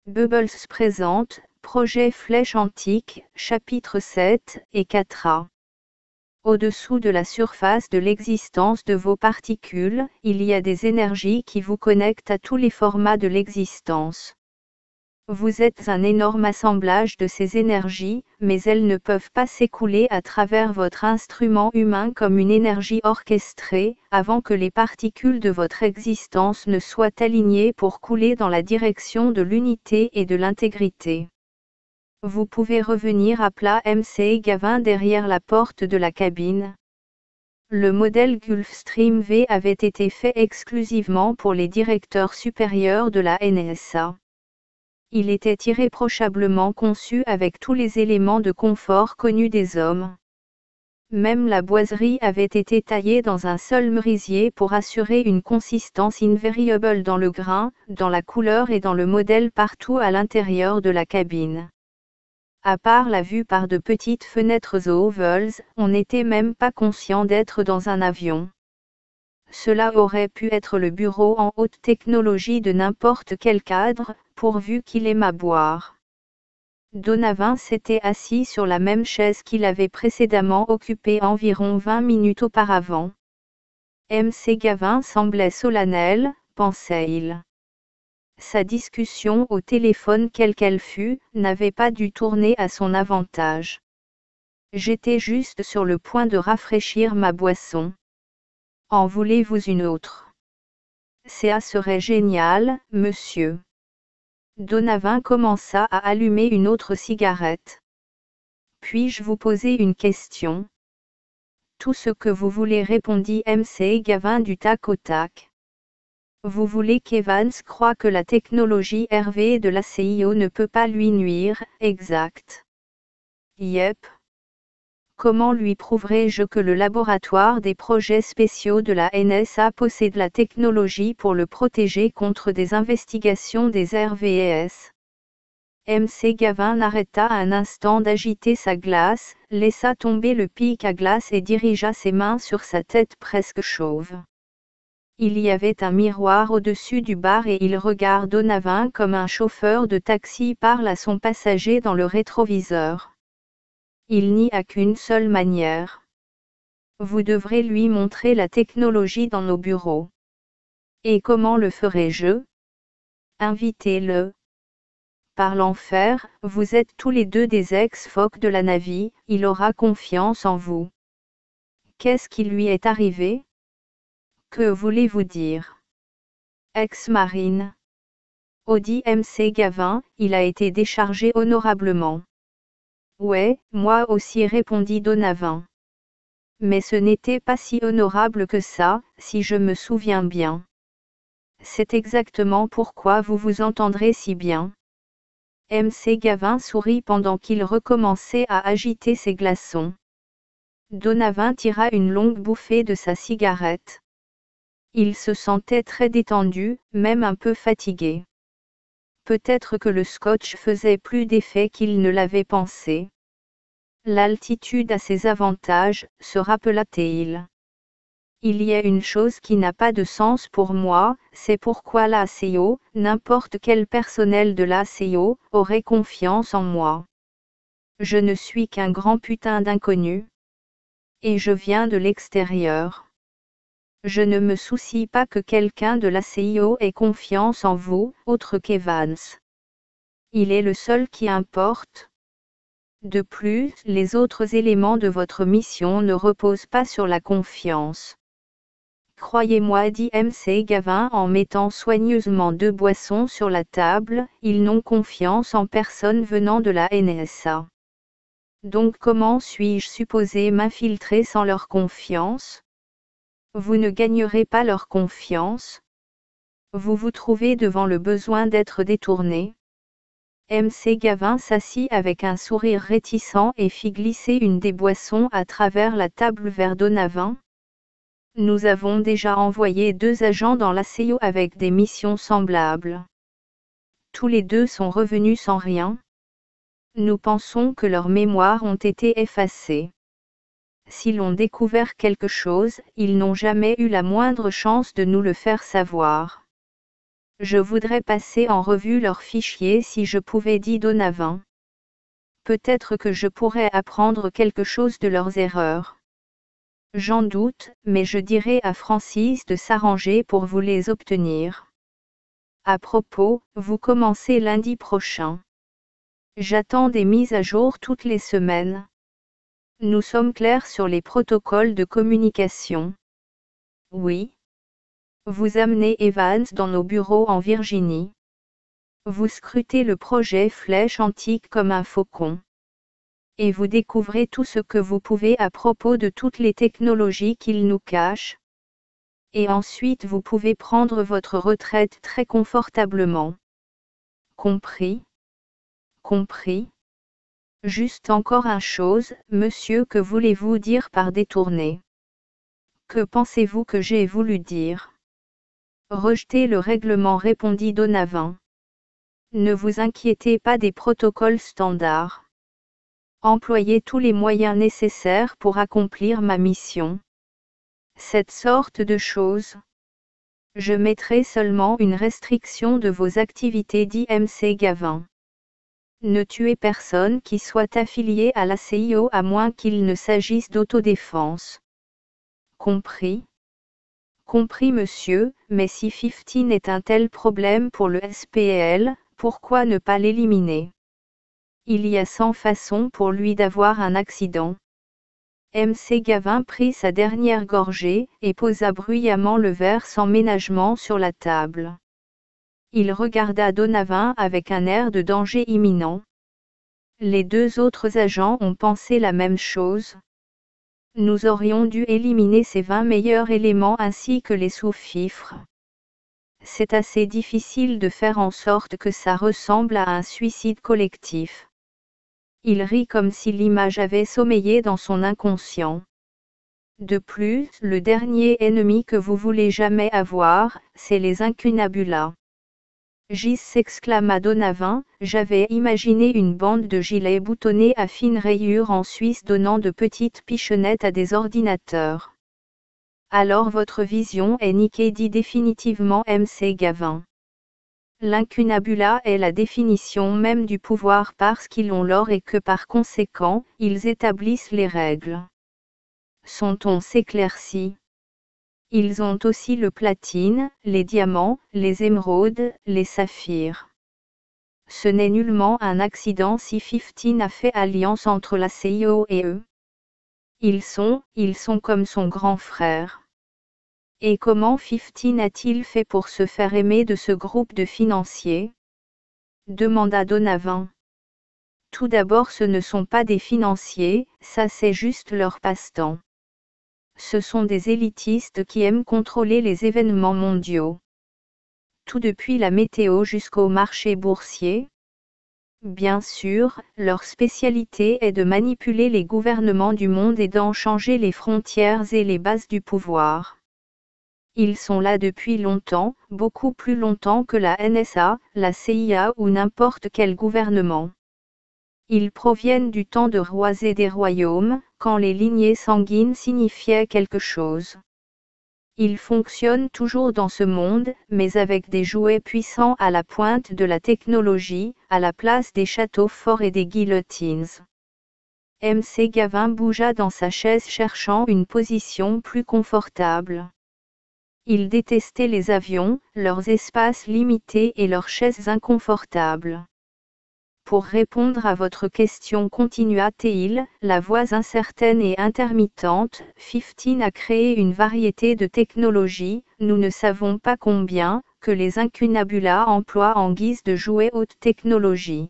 Bubbles présente, Projet Flèche Antique, chapitre 7 et 4a. Au-dessous de la surface de l'existence de vos particules, il y a des énergies qui vous connectent à tous les formats de l'existence. Vous êtes un énorme assemblage de ces énergies, mais elles ne peuvent pas s'écouler à travers votre instrument humain comme une énergie orchestrée, avant que les particules de votre existence ne soient alignées pour couler dans la direction de l'unité et de l'intégrité. Vous pouvez revenir à plat MC Gavin derrière la porte de la cabine. Le modèle Gulfstream V avait été fait exclusivement pour les directeurs supérieurs de la NSA. Il était irréprochablement conçu avec tous les éléments de confort connus des hommes. Même la boiserie avait été taillée dans un seul merisier pour assurer une consistance invariable dans le grain, dans la couleur et dans le modèle partout à l'intérieur de la cabine. À part la vue par de petites fenêtres ovales, on n'était même pas conscient d'être dans un avion. Cela aurait pu être le bureau en haute technologie de n'importe quel cadre, pourvu qu'il aime à boire. Donovan s'était assis sur la même chaise qu'il avait précédemment occupée environ 20 minutes auparavant. MC Gavin semblait solennel, pensait-il. Sa discussion au téléphone quelle qu'elle fût, n'avait pas dû tourner à son avantage. J'étais juste sur le point de rafraîchir ma boisson. En voulez-vous une autre? Ça serait génial, monsieur. Donovan commença à allumer une autre cigarette. Puis-je vous poser une question? Tout ce que vous voulez, répondit MC Gavin du tac au tac. Vous voulez qu'Evans croie que la technologie RV de la CIO ne peut pas lui nuire, exact. Yep. Comment lui prouverai-je que le laboratoire des projets spéciaux de la NSA possède la technologie pour le protéger contre des investigations des RVS? MC Gavin arrêta un instant d'agiter sa glace, laissa tomber le pic à glace et dirigea ses mains sur sa tête presque chauve. Il y avait un miroir au-dessus du bar et il regarda Donovan comme un chauffeur de taxi parle à son passager dans le rétroviseur. Il n'y a qu'une seule manière. Vous devrez lui montrer la technologie dans nos bureaux. Et comment le ferai-je? Invitez-le. Par l'enfer, vous êtes tous les deux des ex-phoques de la Navy, il aura confiance en vous. Qu'est-ce qui lui est arrivé? Que voulez-vous dire? Ex-marine. Audi MC Gavin, il a été déchargé honorablement. Ouais, moi aussi, répondit Donovan. Mais ce n'était pas si honorable que ça, si je me souviens bien. C'est exactement pourquoi vous vous entendrez si bien. MC Gavin sourit pendant qu'il recommençait à agiter ses glaçons. Donovan tira une longue bouffée de sa cigarette. Il se sentait très détendu, même un peu fatigué. Peut-être que le scotch faisait plus d'effet qu'il ne l'avait pensé. L'altitude a ses avantages, se rappela-t-il. Il y a une chose qui n'a pas de sens pour moi, c'est pourquoi l'ACO, n'importe quel personnel de l'ACO, aurait confiance en moi. Je ne suis qu'un grand putain d'inconnu. Et je viens de l'extérieur. Je ne me soucie pas que quelqu'un de l'ACO ait confiance en vous, autre qu'Evans. Il est le seul qui importe. De plus, les autres éléments de votre mission ne reposent pas sur la confiance. Croyez-moi, dit MC Gavin en mettant soigneusement 2 boissons sur la table, ils n'ont confiance en personne venant de la NSA. Donc comment suis-je supposé m'infiltrer sans leur confiance? Vous ne gagnerez pas leur confiance. Vous vous trouvez devant le besoin d'être détourné. MC Gavin s'assit avec un sourire réticent et fit glisser une des boissons à travers la table vers Donovan. Nous avons déjà envoyé 2 agents dans l'ACO avec des missions semblables. Tous les 2 sont revenus sans rien. Nous pensons que leurs mémoires ont été effacées. S'ils ont découvert quelque chose, ils n'ont jamais eu la moindre chance de nous le faire savoir. Je voudrais passer en revue leurs fichiers si je pouvais, dit Donovan. Peut-être que je pourrais apprendre quelque chose de leurs erreurs. J'en doute, mais je dirai à Francis de s'arranger pour vous les obtenir. À propos, vous commencez lundi prochain. J'attends des mises à jour toutes les semaines. Nous sommes clairs sur les protocoles de communication. Oui. Vous amenez Evans dans nos bureaux en Virginie. Vous scrutez le projet Flèche Antique comme un faucon. Et vous découvrez tout ce que vous pouvez à propos de toutes les technologies qu'il nous cache. Et ensuite vous pouvez prendre votre retraite très confortablement. Compris? Compris? Juste encore une chose, monsieur, que voulez-vous dire par détourner? Que pensez-vous que j'ai voulu dire? Rejetez le règlement, répondit Donovan. Ne vous inquiétez pas des protocoles standards. Employez tous les moyens nécessaires pour accomplir ma mission. Cette sorte de choses. Je mettrai seulement une restriction de vos activités, dit M.C. Gavin. Ne tuez personne qui soit affilié à la CIO à moins qu'il ne s'agisse d'autodéfense. Compris? Compris, monsieur, mais si 15 est un tel problème pour le SPL, pourquoi ne pas l'éliminer? Il y a 100 façons pour lui d'avoir un accident. M.C. Gavin prit sa dernière gorgée, et posa bruyamment le verre sans ménagement sur la table. Il regarda Donovan avec un air de danger imminent. Les deux autres agents ont pensé la même chose. Nous aurions dû éliminer ces 20 meilleurs éléments ainsi que les sous-fifres. C'est assez difficile de faire en sorte que ça ressemble à un suicide collectif. Il rit comme si l'image avait sommeillé dans son inconscient. De plus, le dernier ennemi que vous voulez jamais avoir, c'est les incunabulas. Gis, s'exclama Donovan, j'avais imaginé une bande de gilets boutonnés à fines rayures en Suisse donnant de petites pichenettes à des ordinateurs. Alors votre vision est niquée, dit définitivement M.C. Gavin. L'incunabula est la définition même du pouvoir parce qu'ils ont l'or et que par conséquent, ils établissent les règles. Son ton s'éclaircit. Ils ont aussi le platine, les diamants, les émeraudes, les saphirs. Ce n'est nullement un accident si 15 a fait alliance entre la CIO et eux. Ils sont comme son grand frère. Et comment 15 a-t-il fait pour se faire aimer de ce groupe de financiers? Demanda Donovan. Tout d'abord, ce ne sont pas des financiers, ça c'est juste leur passe-temps. Ce sont des élitistes qui aiment contrôler les événements mondiaux. Tout depuis la météo jusqu'au marché boursier. Bien sûr, leur spécialité est de manipuler les gouvernements du monde et d'en changer les frontières et les bases du pouvoir. Ils sont là depuis longtemps, beaucoup plus longtemps que la NSA, la CIA ou n'importe quel gouvernement. Ils proviennent du temps de rois et des royaumes, quand les lignées sanguines signifiaient quelque chose. Ils fonctionnent toujours dans ce monde, mais avec des jouets puissants à la pointe de la technologie, à la place des châteaux forts et des guillotines. M.C. Gavin bougea dans sa chaise cherchant une position plus confortable. Il détestait les avions, leurs espaces limités et leurs chaises inconfortables. Pour répondre à votre question, continua-t-il, la voix incertaine et intermittente, 15 a créé une variété de technologies, nous ne savons pas combien, que les incunabulas emploient en guise de jouets haute technologie.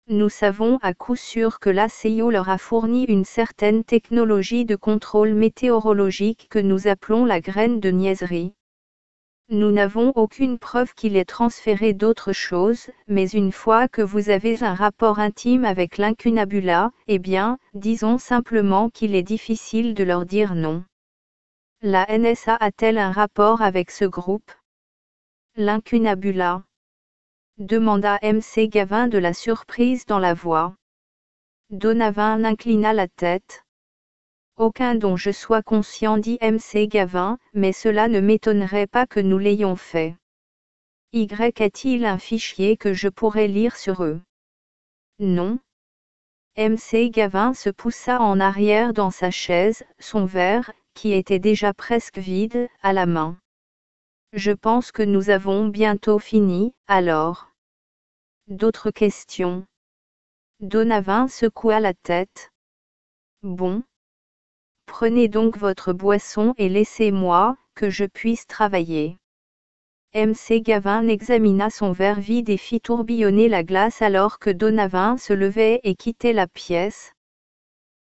Nous savons à coup sûr que la CIO leur a fourni une certaine technologie de contrôle météorologique que nous appelons la graine de niaiserie. Nous n'avons aucune preuve qu'il ait transféré d'autres choses, mais une fois que vous avez un rapport intime avec l'incunabula, eh bien, disons simplement qu'il est difficile de leur dire non. La NSA a-t-elle un rapport avec ce groupe? L'incunabula? Demanda M.C. Gavin de la surprise dans la voix. Donovan inclina la tête. Aucun dont je sois conscient, dit M.C. Gavin, mais cela ne m'étonnerait pas que nous l'ayons fait. Y a-t-il un fichier que je pourrais lire sur eux? Non. MC Gavin se poussa en arrière dans sa chaise, son verre, qui était déjà presque vide, à la main. Je pense que nous avons bientôt fini, alors. D'autres questions? Donovan secoua la tête. Bon. Prenez donc votre boisson et laissez-moi, que je puisse travailler. MC Gavin examina son verre vide et fit tourbillonner la glace alors que Donovan se levait et quittait la pièce.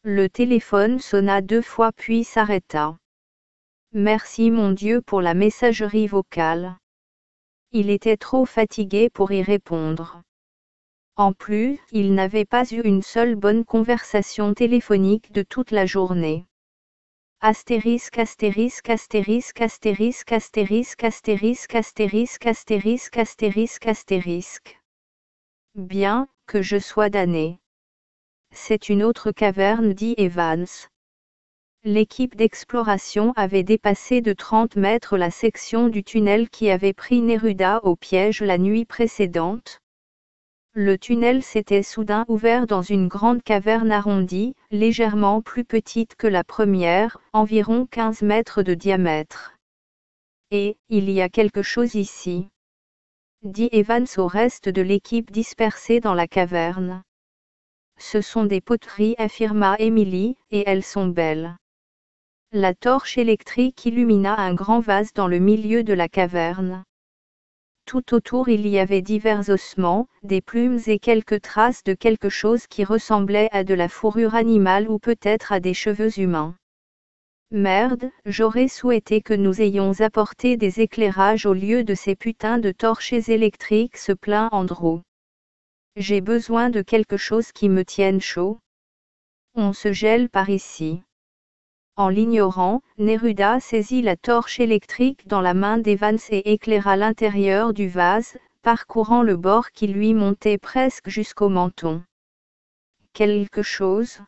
Le téléphone sonna 2 fois puis s'arrêta. Merci mon Dieu pour la messagerie vocale. Il était trop fatigué pour y répondre. En plus, il n'avait pas eu une seule bonne conversation téléphonique de toute la journée. Astérisque astérisque astérisque astérisque astérisque astérisque astérisque astérisque astérisque astérisque. Bien, que je sois damné. C'est une autre caverne, dit Evans. L'équipe d'exploration avait dépassé de 30 mètres la section du tunnel qui avait pris Neruda au piège la nuit précédente. Le tunnel s'était soudain ouvert dans une grande caverne arrondie, légèrement plus petite que la première, environ 15 mètres de diamètre. Et, il y a quelque chose ici, dit Evans au reste de l'équipe dispersée dans la caverne. Ce sont des poteries, affirma Emily, et elles sont belles. La torche électrique illumina un grand vase dans le milieu de la caverne. Tout autour il y avait divers ossements, des plumes et quelques traces de quelque chose qui ressemblait à de la fourrure animale ou peut-être à des cheveux humains. Merde, j'aurais souhaité que nous ayons apporté des éclairages au lieu de ces putains de torches électriques, se plaint Andrew. J'ai besoin de quelque chose qui me tienne chaud. On se gèle par ici. En l'ignorant, Neruda saisit la torche électrique dans la main d'Evans et éclaira l'intérieur du vase, parcourant le bord qui lui montait presque jusqu'au menton. Quelque chose?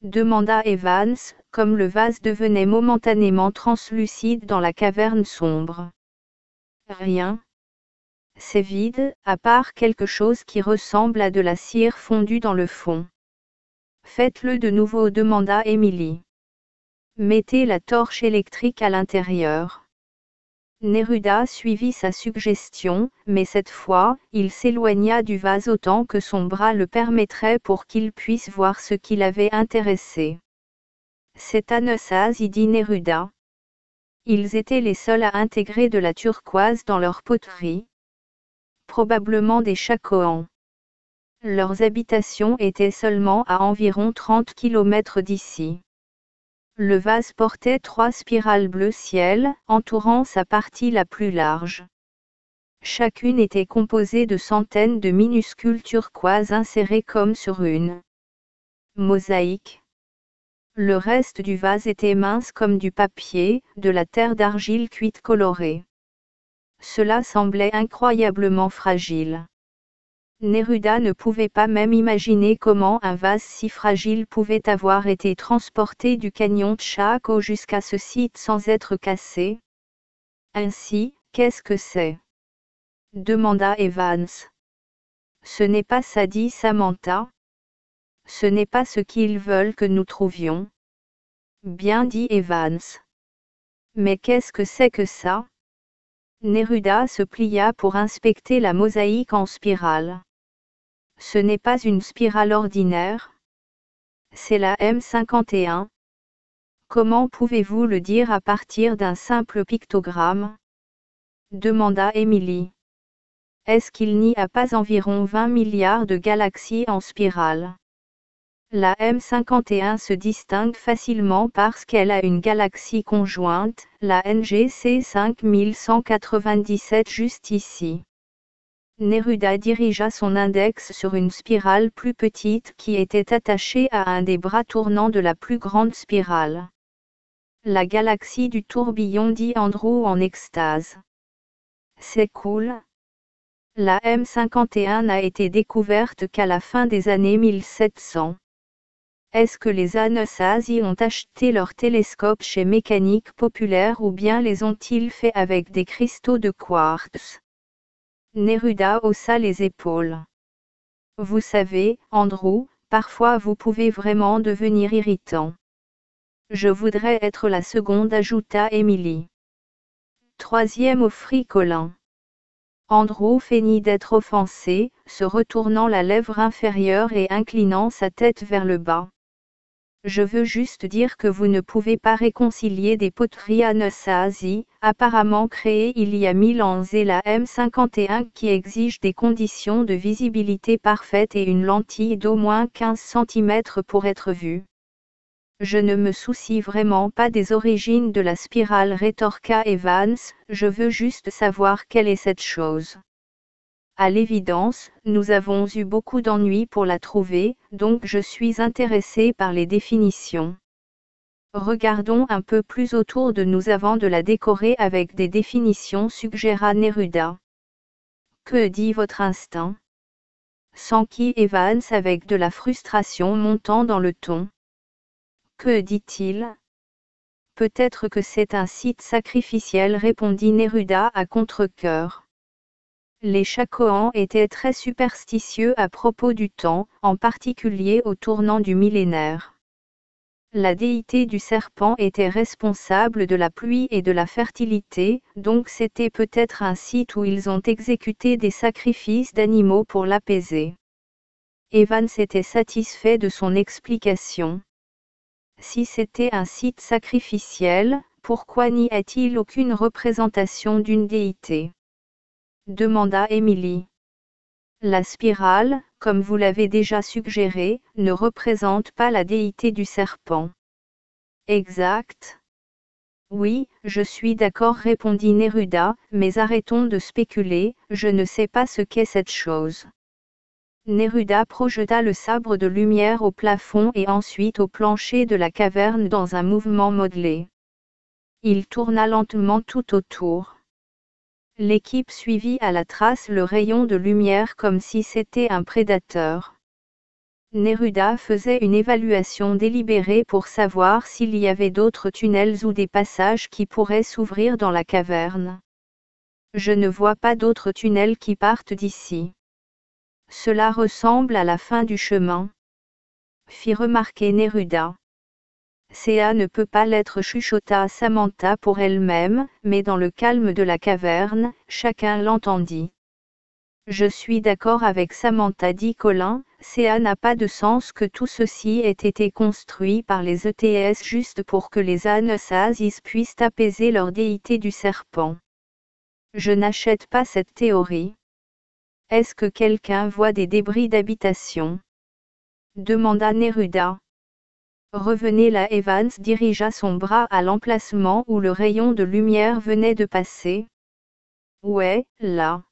Demanda Evans, comme le vase devenait momentanément translucide dans la caverne sombre. Rien. C'est vide, à part quelque chose qui ressemble à de la cire fondue dans le fond. Faites-le de nouveau, demanda Emily. Mettez la torche électrique à l'intérieur. Neruda suivit sa suggestion, mais cette fois, il s'éloigna du vase autant que son bras le permettrait pour qu'il puisse voir ce qui l'avait intéressé. C'est Anasazi, dit Neruda. Ils étaient les seuls à intégrer de la turquoise dans leur poterie. Probablement des Chacoans. Leurs habitations étaient seulement à environ 30 km d'ici. Le vase portait 3 spirales bleu ciel, entourant sa partie la plus large. Chacune était composée de centaines de minuscules turquoises insérées comme sur une mosaïque. Le reste du vase était mince comme du papier, de la terre d'argile cuite colorée. Cela semblait incroyablement fragile. Neruda ne pouvait pas même imaginer comment un vase si fragile pouvait avoir été transporté du canyon Chaco jusqu'à ce site sans être cassé. Ainsi, qu'est-ce que c'est? Demanda Evans. Ce n'est pas ça, dit Samantha. Ce n'est pas ce qu'ils veulent que nous trouvions. Bien, dit Evans. Mais qu'est-ce que c'est que ça? Neruda se plia pour inspecter la mosaïque en spirale. Ce n'est pas une spirale ordinaire. C'est la M51. Comment pouvez-vous le dire à partir d'un simple pictogramme? Demanda Emily. Est-ce qu'il n'y a pas environ 20 milliards de galaxies en spirale? La M51 se distingue facilement parce qu'elle a une galaxie conjointe, la NGC 5197 juste ici. Neruda dirigea son index sur une spirale plus petite qui était attachée à un des bras tournants de la plus grande spirale. La galaxie du tourbillon, dit Andrew en extase. C'est cool. La M51 n'a été découverte qu'à la fin des années 1700. Est-ce que les Anasazi ont acheté leur télescope chez Mécanique Populaire ou bien les ont-ils fait avec des cristaux de quartz? Neruda haussa les épaules. Vous savez, Andrew, parfois vous pouvez vraiment devenir irritant. Je voudrais être la seconde, ajouta Emily. Troisième, offrit Colin. Andrew feignit d'être offensé, se retournant la lèvre inférieure et inclinant sa tête vers le bas. Je veux juste dire que vous ne pouvez pas réconcilier des poteries Anasazi, apparemment créées il y a 1000 ans, et la M51 qui exige des conditions de visibilité parfaites et une lentille d'au moins 15 cm pour être vue. Je ne me soucie vraiment pas des origines de la spirale, rétorqua Evans, je veux juste savoir quelle est cette chose. À l'évidence, nous avons eu beaucoup d'ennuis pour la trouver, donc je suis intéressé par les définitions. Regardons un peu plus autour de nous avant de la décorer avec des définitions, suggéra Neruda. Que dit votre instinct? S'enquit Evans avec de la frustration montant dans le ton. Que dit-il? Peut-être que c'est un site sacrificiel, répondit Neruda à contre-cœur. Les Chacoans étaient très superstitieux à propos du temps, en particulier au tournant du millénaire. La déité du serpent était responsable de la pluie et de la fertilité, donc c'était peut-être un site où ils ont exécuté des sacrifices d'animaux pour l'apaiser. Evans était satisfait de son explication. Si c'était un site sacrificiel, pourquoi n'y a-t-il aucune représentation d'une déité? Demanda Emily. La spirale, comme vous l'avez déjà suggéré, ne représente pas la déité du serpent. Exact. Oui, je suis d'accord, répondit Neruda, mais arrêtons de spéculer, je ne sais pas ce qu'est cette chose. Neruda projeta le sabre de lumière au plafond et ensuite au plancher de la caverne dans un mouvement modelé. Il tourna lentement tout autour. L'équipe suivit à la trace le rayon de lumière comme si c'était un prédateur. Neruda faisait une évaluation délibérée pour savoir s'il y avait d'autres tunnels ou des passages qui pourraient s'ouvrir dans la caverne. Je ne vois pas d'autres tunnels qui partent d'ici. Cela ressemble à la fin du chemin, fit remarquer Neruda. Ça ne peut pas l'être, chuchota Samantha pour elle-même, mais dans le calme de la caverne, chacun l'entendit. Je suis d'accord avec Samantha, dit Colin, ça n'a pas de sens que tout ceci ait été construit par les ETS juste pour que les Anasasis puissent apaiser leur déité du serpent. Je n'achète pas cette théorie. Est-ce que quelqu'un voit des débris d'habitation? Demanda Neruda. Revenez là. Evans dirigea son bras à l'emplacement où le rayon de lumière venait de passer. Ouais, là.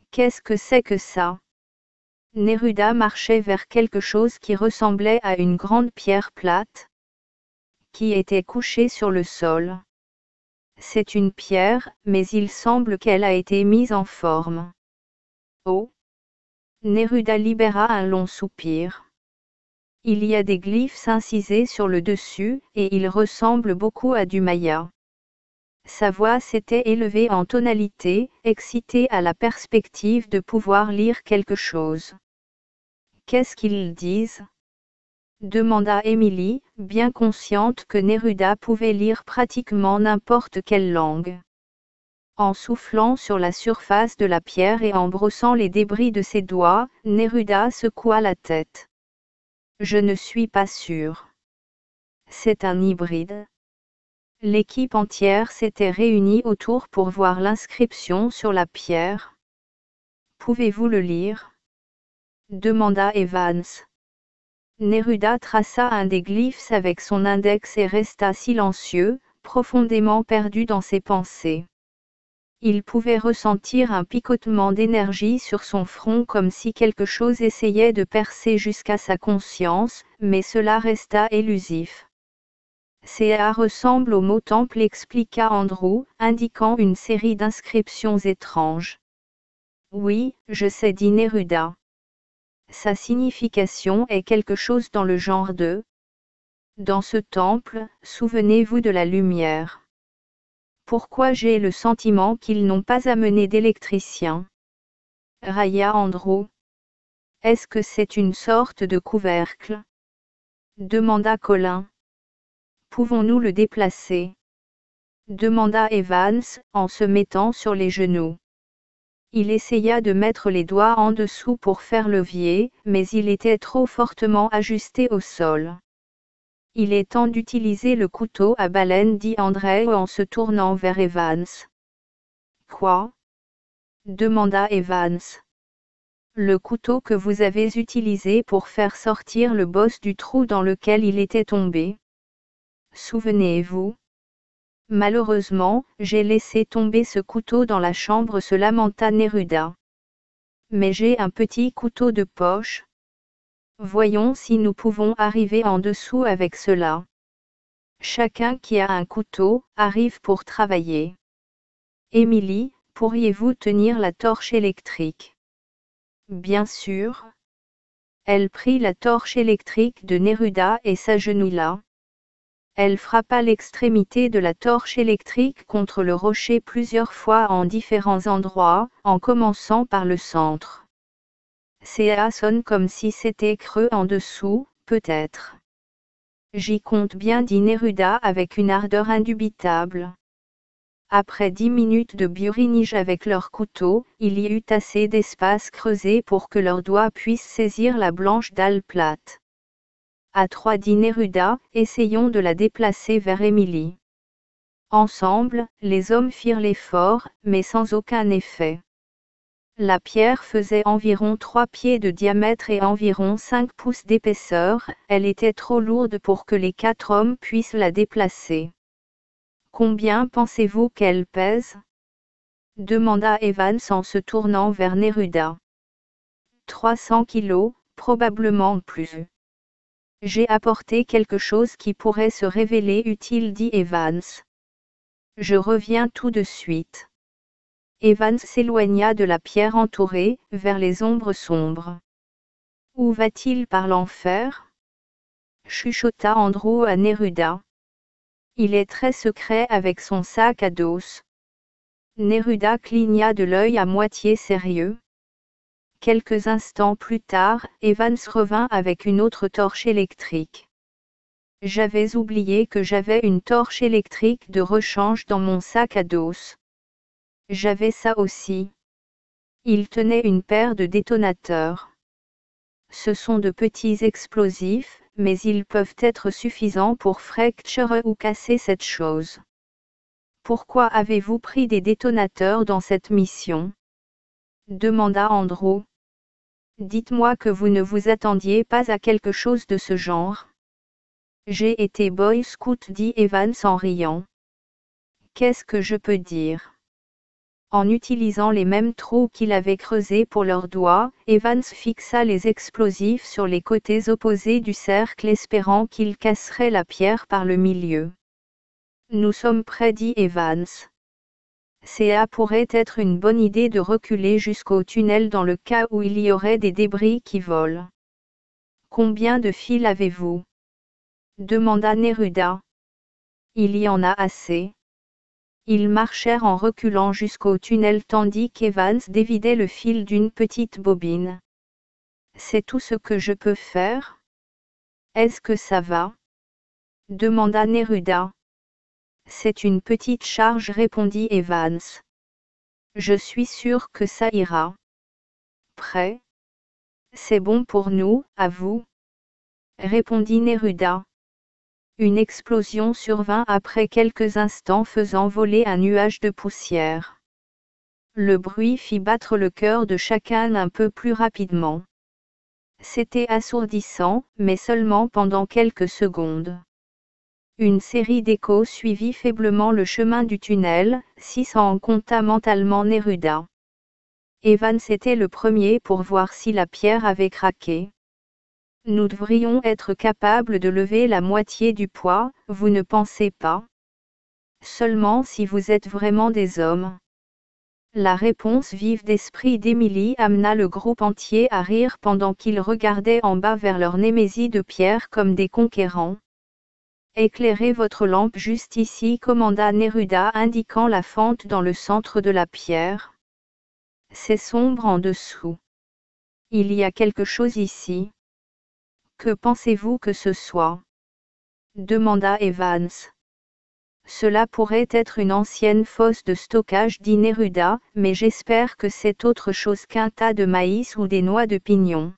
Qu'est-ce que c'est que ça? Neruda marchait vers quelque chose qui ressemblait à une grande pierre plate, qui était couchée sur le sol. C'est une pierre, mais il semble qu'elle a été mise en forme. Oh! Neruda libéra un long soupir. Il y a des glyphes incisés sur le dessus, et il ressemble beaucoup à du maya. Sa voix s'était élevée en tonalité, excitée à la perspective de pouvoir lire quelque chose. Qu'est-ce qu'ils disent? Demanda Emily, bien consciente que Neruda pouvait lire pratiquement n'importe quelle langue. En soufflant sur la surface de la pierre et en brossant les débris de ses doigts, Neruda secoua la tête. Je ne suis pas sûr. C'est un hybride. L'équipe entière s'était réunie autour pour voir l'inscription sur la pierre. Pouvez-vous le lire? Demanda Evans. Neruda traça un des glyphes avec son index et resta silencieux, profondément perdu dans ses pensées. Il pouvait ressentir un picotement d'énergie sur son front comme si quelque chose essayait de percer jusqu'à sa conscience, mais cela resta élusif. Ça ressemble au mot temple, expliqua Andrew, indiquant une série d'inscriptions étranges. Oui, je sais, dit Neruda. Sa signification est quelque chose dans le genre de « Dans ce temple, souvenez-vous de la lumière ». Pourquoi j'ai le sentiment qu'ils n'ont pas amené d'électricien? railla Andrew. Est-ce que c'est une sorte de couvercle? Demanda Colin. Pouvons-nous le déplacer? Demanda Evans, en se mettant sur les genoux. Il essaya de mettre les doigts en dessous pour faire levier, mais il était trop fortement ajusté au sol. Il est temps d'utiliser le couteau à baleine, dit Andrew en se tournant vers Evans. Quoi? Demanda Evans. Le couteau que vous avez utilisé pour faire sortir le boss du trou dans lequel il était tombé. Souvenez-vous? Malheureusement, j'ai laissé tomber ce couteau dans la chambre, se lamenta Neruda. Mais j'ai un petit couteau de poche. Voyons si nous pouvons arriver en dessous avec cela. Chacun qui a un couteau, arrive pour travailler. Émilie, pourriez-vous tenir la torche électrique? Bien sûr. Elle prit la torche électrique de Neruda et s'agenouilla. Elle frappa l'extrémité de la torche électrique contre le rocher plusieurs fois en différents endroits, en commençant par le centre. Ça sonne comme si c'était creux en dessous, peut-être. J'y compte bien, dit Neruda avec une ardeur indubitable. Après 10 minutes de burinage avec leur couteau, il y eut assez d'espace creusé pour que leurs doigts puissent saisir la blanche dalle plate. À 3, dit Neruda, essayons de la déplacer vers Émilie. Ensemble, les hommes firent l'effort, mais sans aucun effet. La pierre faisait environ 3 pieds de diamètre et environ 5 pouces d'épaisseur, elle était trop lourde pour que les 4 hommes puissent la déplacer. Combien pensez-vous qu'elle pèse? Demanda Evans en se tournant vers Neruda. 300 kilos, probablement plus. J'ai apporté quelque chose qui pourrait se révéler utile, dit Evans. Je reviens tout de suite. Evans s'éloigna de la pierre entourée, vers les ombres sombres. Où va-t-il par l'enfer? Chuchota Andrew à Neruda. Il est très secret avec son sac à dos. Neruda cligna de l'œil à moitié sérieux. Quelques instants plus tard, Evans revint avec une autre torche électrique. J'avais oublié que j'avais une torche électrique de rechange dans mon sac à dos. J'avais ça aussi. Il tenait une paire de détonateurs. Ce sont de petits explosifs, mais ils peuvent être suffisants pour fracturer ou casser cette chose. Pourquoi avez-vous pris des détonateurs dans cette mission? Demanda Andrew. Dites-moi que vous ne vous attendiez pas à quelque chose de ce genre. J'ai été Boy Scout, dit Evans en riant. Qu'est-ce que je peux dire? En utilisant les mêmes trous qu'il avait creusés pour leurs doigts, Evans fixa les explosifs sur les côtés opposés du cercle espérant qu'ils casseraient la pierre par le milieu. Nous sommes prêts, dit Evans. Ça pourrait être une bonne idée de reculer jusqu'au tunnel dans le cas où il y aurait des débris qui volent. Combien de fils avez-vous? Demanda Neruda. Il y en a assez. Ils marchèrent en reculant jusqu'au tunnel tandis qu'Evans dévidait le fil d'une petite bobine. C'est tout ce que je peux faire? Est-ce que ça va? Demanda Neruda. C'est une petite charge, répondit Evans. Je suis sûr que ça ira. Prêt? C'est bon pour nous, à vous? Répondit Neruda. Une explosion survint après quelques instants faisant voler un nuage de poussière. Le bruit fit battre le cœur de chacun un peu plus rapidement. C'était assourdissant, mais seulement pendant quelques secondes. Une série d'échos suivit faiblement le chemin du tunnel, si ça en compta mentalement Neruda. Evans était le premier pour voir si la pierre avait craqué. Nous devrions être capables de lever la moitié du poids, vous ne pensez pas? Seulement si vous êtes vraiment des hommes. La réponse vive d'esprit d'Émilie amena le groupe entier à rire pendant qu'ils regardaient en bas vers leur némésie de pierre comme des conquérants. Éclairez votre lampe juste ici, commanda Neruda indiquant la fente dans le centre de la pierre. C'est sombre en dessous. Il y a quelque chose ici. Que pensez-vous que ce soit? Demanda Evans. Cela pourrait être une ancienne fosse de stockage, dit Neruda, mais j'espère que c'est autre chose qu'un tas de maïs ou des noix de pignon.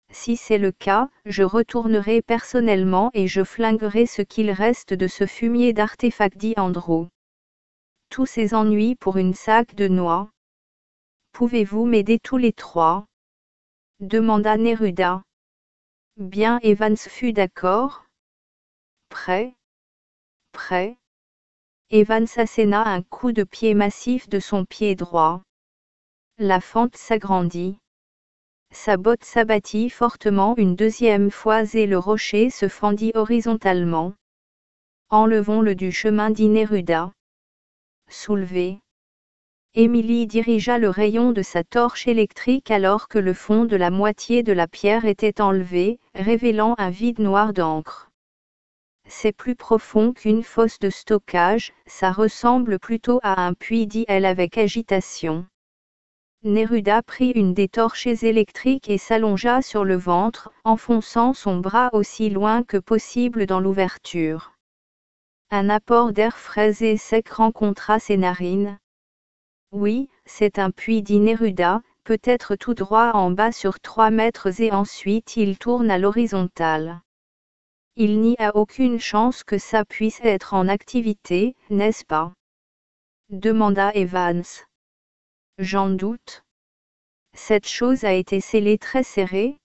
Si c'est le cas, je retournerai personnellement et je flinguerai ce qu'il reste de ce fumier d'artefact, dit Andrew. Tous ces ennuis pour une sac de noix. Pouvez-vous m'aider tous les trois? Demanda Neruda. Bien, Evans fut d'accord. Prêt? Prêt? Evans asséna un coup de pied massif de son pied droit. La fente s'agrandit. Sa botte s'abattit fortement une deuxième fois et le rocher se fendit horizontalement. Enlevons-le du chemin, dit Neruda. Soulevez. Émilie dirigea le rayon de sa torche électrique alors que le fond de la moitié de la pierre était enlevé, révélant un vide noir d'encre. C'est plus profond qu'une fosse de stockage, ça ressemble plutôt à un puits, dit-elle avec agitation. Neruda prit une des torches électriques et s'allongea sur le ventre, enfonçant son bras aussi loin que possible dans l'ouverture. Un apport d'air frais et sec rencontra ses narines. Oui, c'est un puits, dit Neruda, peut-être tout droit en bas sur 3 mètres et ensuite il tourne à l'horizontale. Il n'y a aucune chance que ça puisse être en activité, n'est-ce pas? Demanda Evans. J'en doute. Cette chose a été scellée très serrée?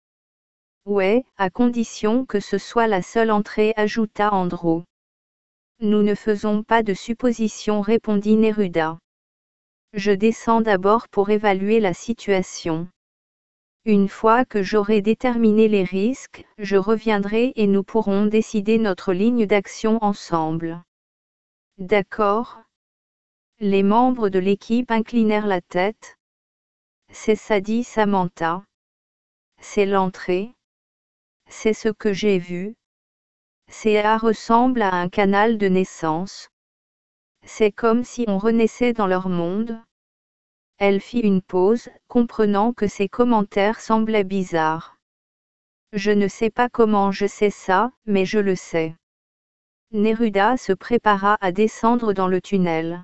Ouais, à condition que ce soit la seule entrée, ajouta Andrew. Nous ne faisons pas de suppositions, répondit Neruda. Je descends d'abord pour évaluer la situation. Une fois que j'aurai déterminé les risques, je reviendrai et nous pourrons décider notre ligne d'action ensemble. D'accord? Les membres de l'équipe inclinèrent la tête. C'est ça, dit Samantha. C'est l'entrée. C'est ce que j'ai vu. Ça ressemble à un canal de naissance. C'est comme si on renaissait dans leur monde. Elle fit une pause, comprenant que ses commentaires semblaient bizarres. Je ne sais pas comment je sais ça, mais je le sais. Neruda se prépara à descendre dans le tunnel.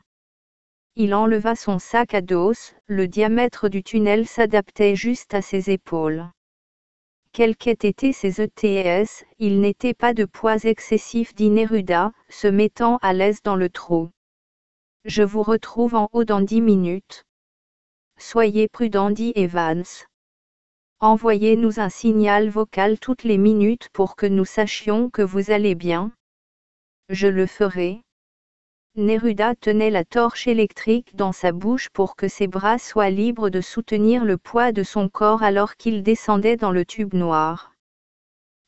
Il enleva son sac à dos, le diamètre du tunnel s'adaptait juste à ses épaules. Quels qu'aient été ses ETS, il n'était pas de poids excessif, dit Neruda, se mettant à l'aise dans le trou. Je vous retrouve en haut dans 10 minutes. Soyez prudent, dit Evans. Envoyez-nous un signal vocal toutes les minutes pour que nous sachions que vous allez bien. Je le ferai. Neruda tenait la torche électrique dans sa bouche pour que ses bras soient libres de soutenir le poids de son corps alors qu'il descendait dans le tube noir.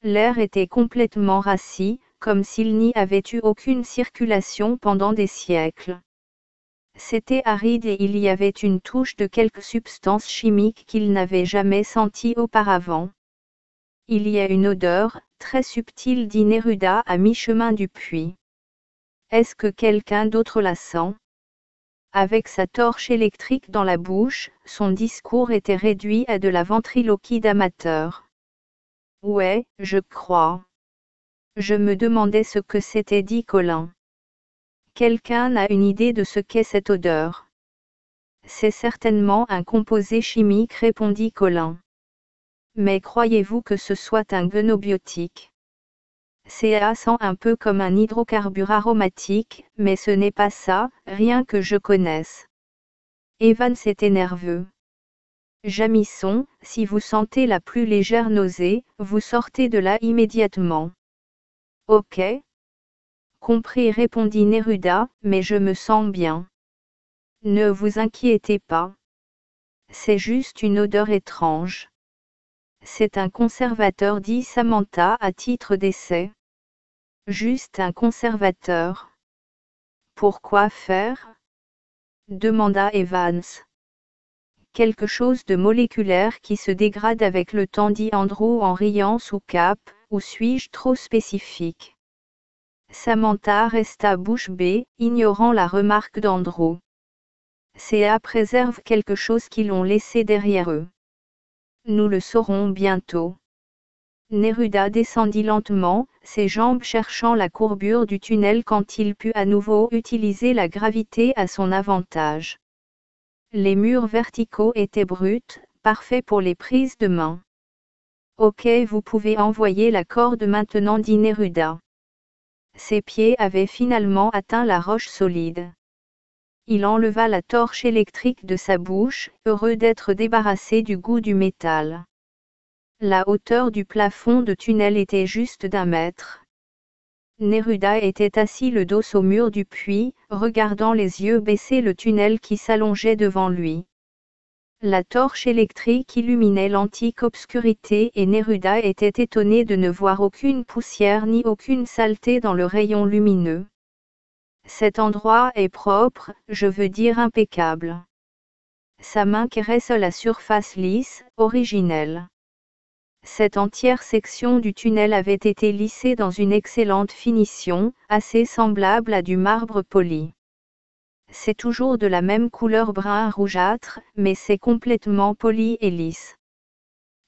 L'air était complètement rassis, comme s'il n'y avait eu aucune circulation pendant des siècles. C'était aride et il y avait une touche de quelque substance chimique qu'il n'avait jamais sentie auparavant. Il y a une odeur, très subtile, dit Neruda à mi-chemin du puits. Est-ce que quelqu'un d'autre la sent? Avec sa torche électrique dans la bouche, son discours était réduit à de la ventriloquie d'amateur. Ouais, je crois. Je me demandais ce que c'était, dit Colin. Quelqu'un a une idée de ce qu'est cette odeur? C'est certainement un composé chimique, répondit Colin. Mais croyez-vous que ce soit un gonobiotique? Ça sent un peu comme un hydrocarbure aromatique, mais ce n'est pas ça, rien que je connaisse. Evans était nerveux. Jamison, si vous sentez la plus légère nausée, vous sortez de là immédiatement. Ok. Compris, répondit Neruda, mais je me sens bien. Ne vous inquiétez pas. C'est juste une odeur étrange. C'est un conservateur, dit Samantha à titre d'essai. Juste un conservateur. Pourquoi faire? Demanda Evans. Quelque chose de moléculaire qui se dégrade avec le temps, dit Andrew en riant sous cap, ou suis-je trop spécifique? Samantha resta bouche bée, ignorant la remarque d'Andrew. Ca préserve quelque chose qu'ils ont laissé derrière eux. Nous le saurons bientôt. Neruda descendit lentement, ses jambes cherchant la courbure du tunnel quand il put à nouveau utiliser la gravité à son avantage. Les murs verticaux étaient bruts, parfaits pour les prises de main. Ok, vous pouvez envoyer la corde maintenant, dit Neruda. Ses pieds avaient finalement atteint la roche solide. Il enleva la torche électrique de sa bouche, heureux d'être débarrassé du goût du métal. La hauteur du plafond de tunnel était juste d'1 mètre. Neruda était assis le dos au mur du puits, regardant les yeux baissés le tunnel qui s'allongeait devant lui. La torche électrique illuminait l'antique obscurité et Neruda était étonné de ne voir aucune poussière ni aucune saleté dans le rayon lumineux. Cet endroit est propre, je veux dire impeccable. Sa main caresse la surface lisse, originelle. Cette entière section du tunnel avait été lissée dans une excellente finition, assez semblable à du marbre poli. C'est toujours de la même couleur brun rougeâtre, mais c'est complètement poli et lisse.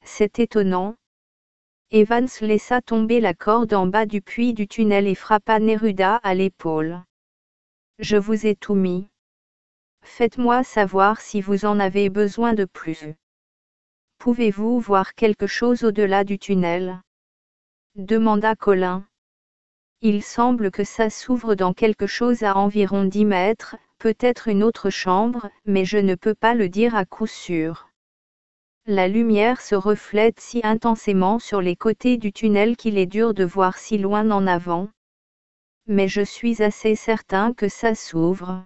C'est étonnant. Evans laissa tomber la corde en bas du puits du tunnel et frappa Neruda à l'épaule. Je vous ai tout mis. Faites-moi savoir si vous en avez besoin de plus. Pouvez-vous voir quelque chose au-delà du tunnel? Demanda Colin. Il semble que ça s'ouvre dans quelque chose à environ 10 mètres, peut-être une autre chambre, mais je ne peux pas le dire à coup sûr. La lumière se reflète si intensément sur les côtés du tunnel qu'il est dur de voir si loin en avant. Mais je suis assez certain que ça s'ouvre.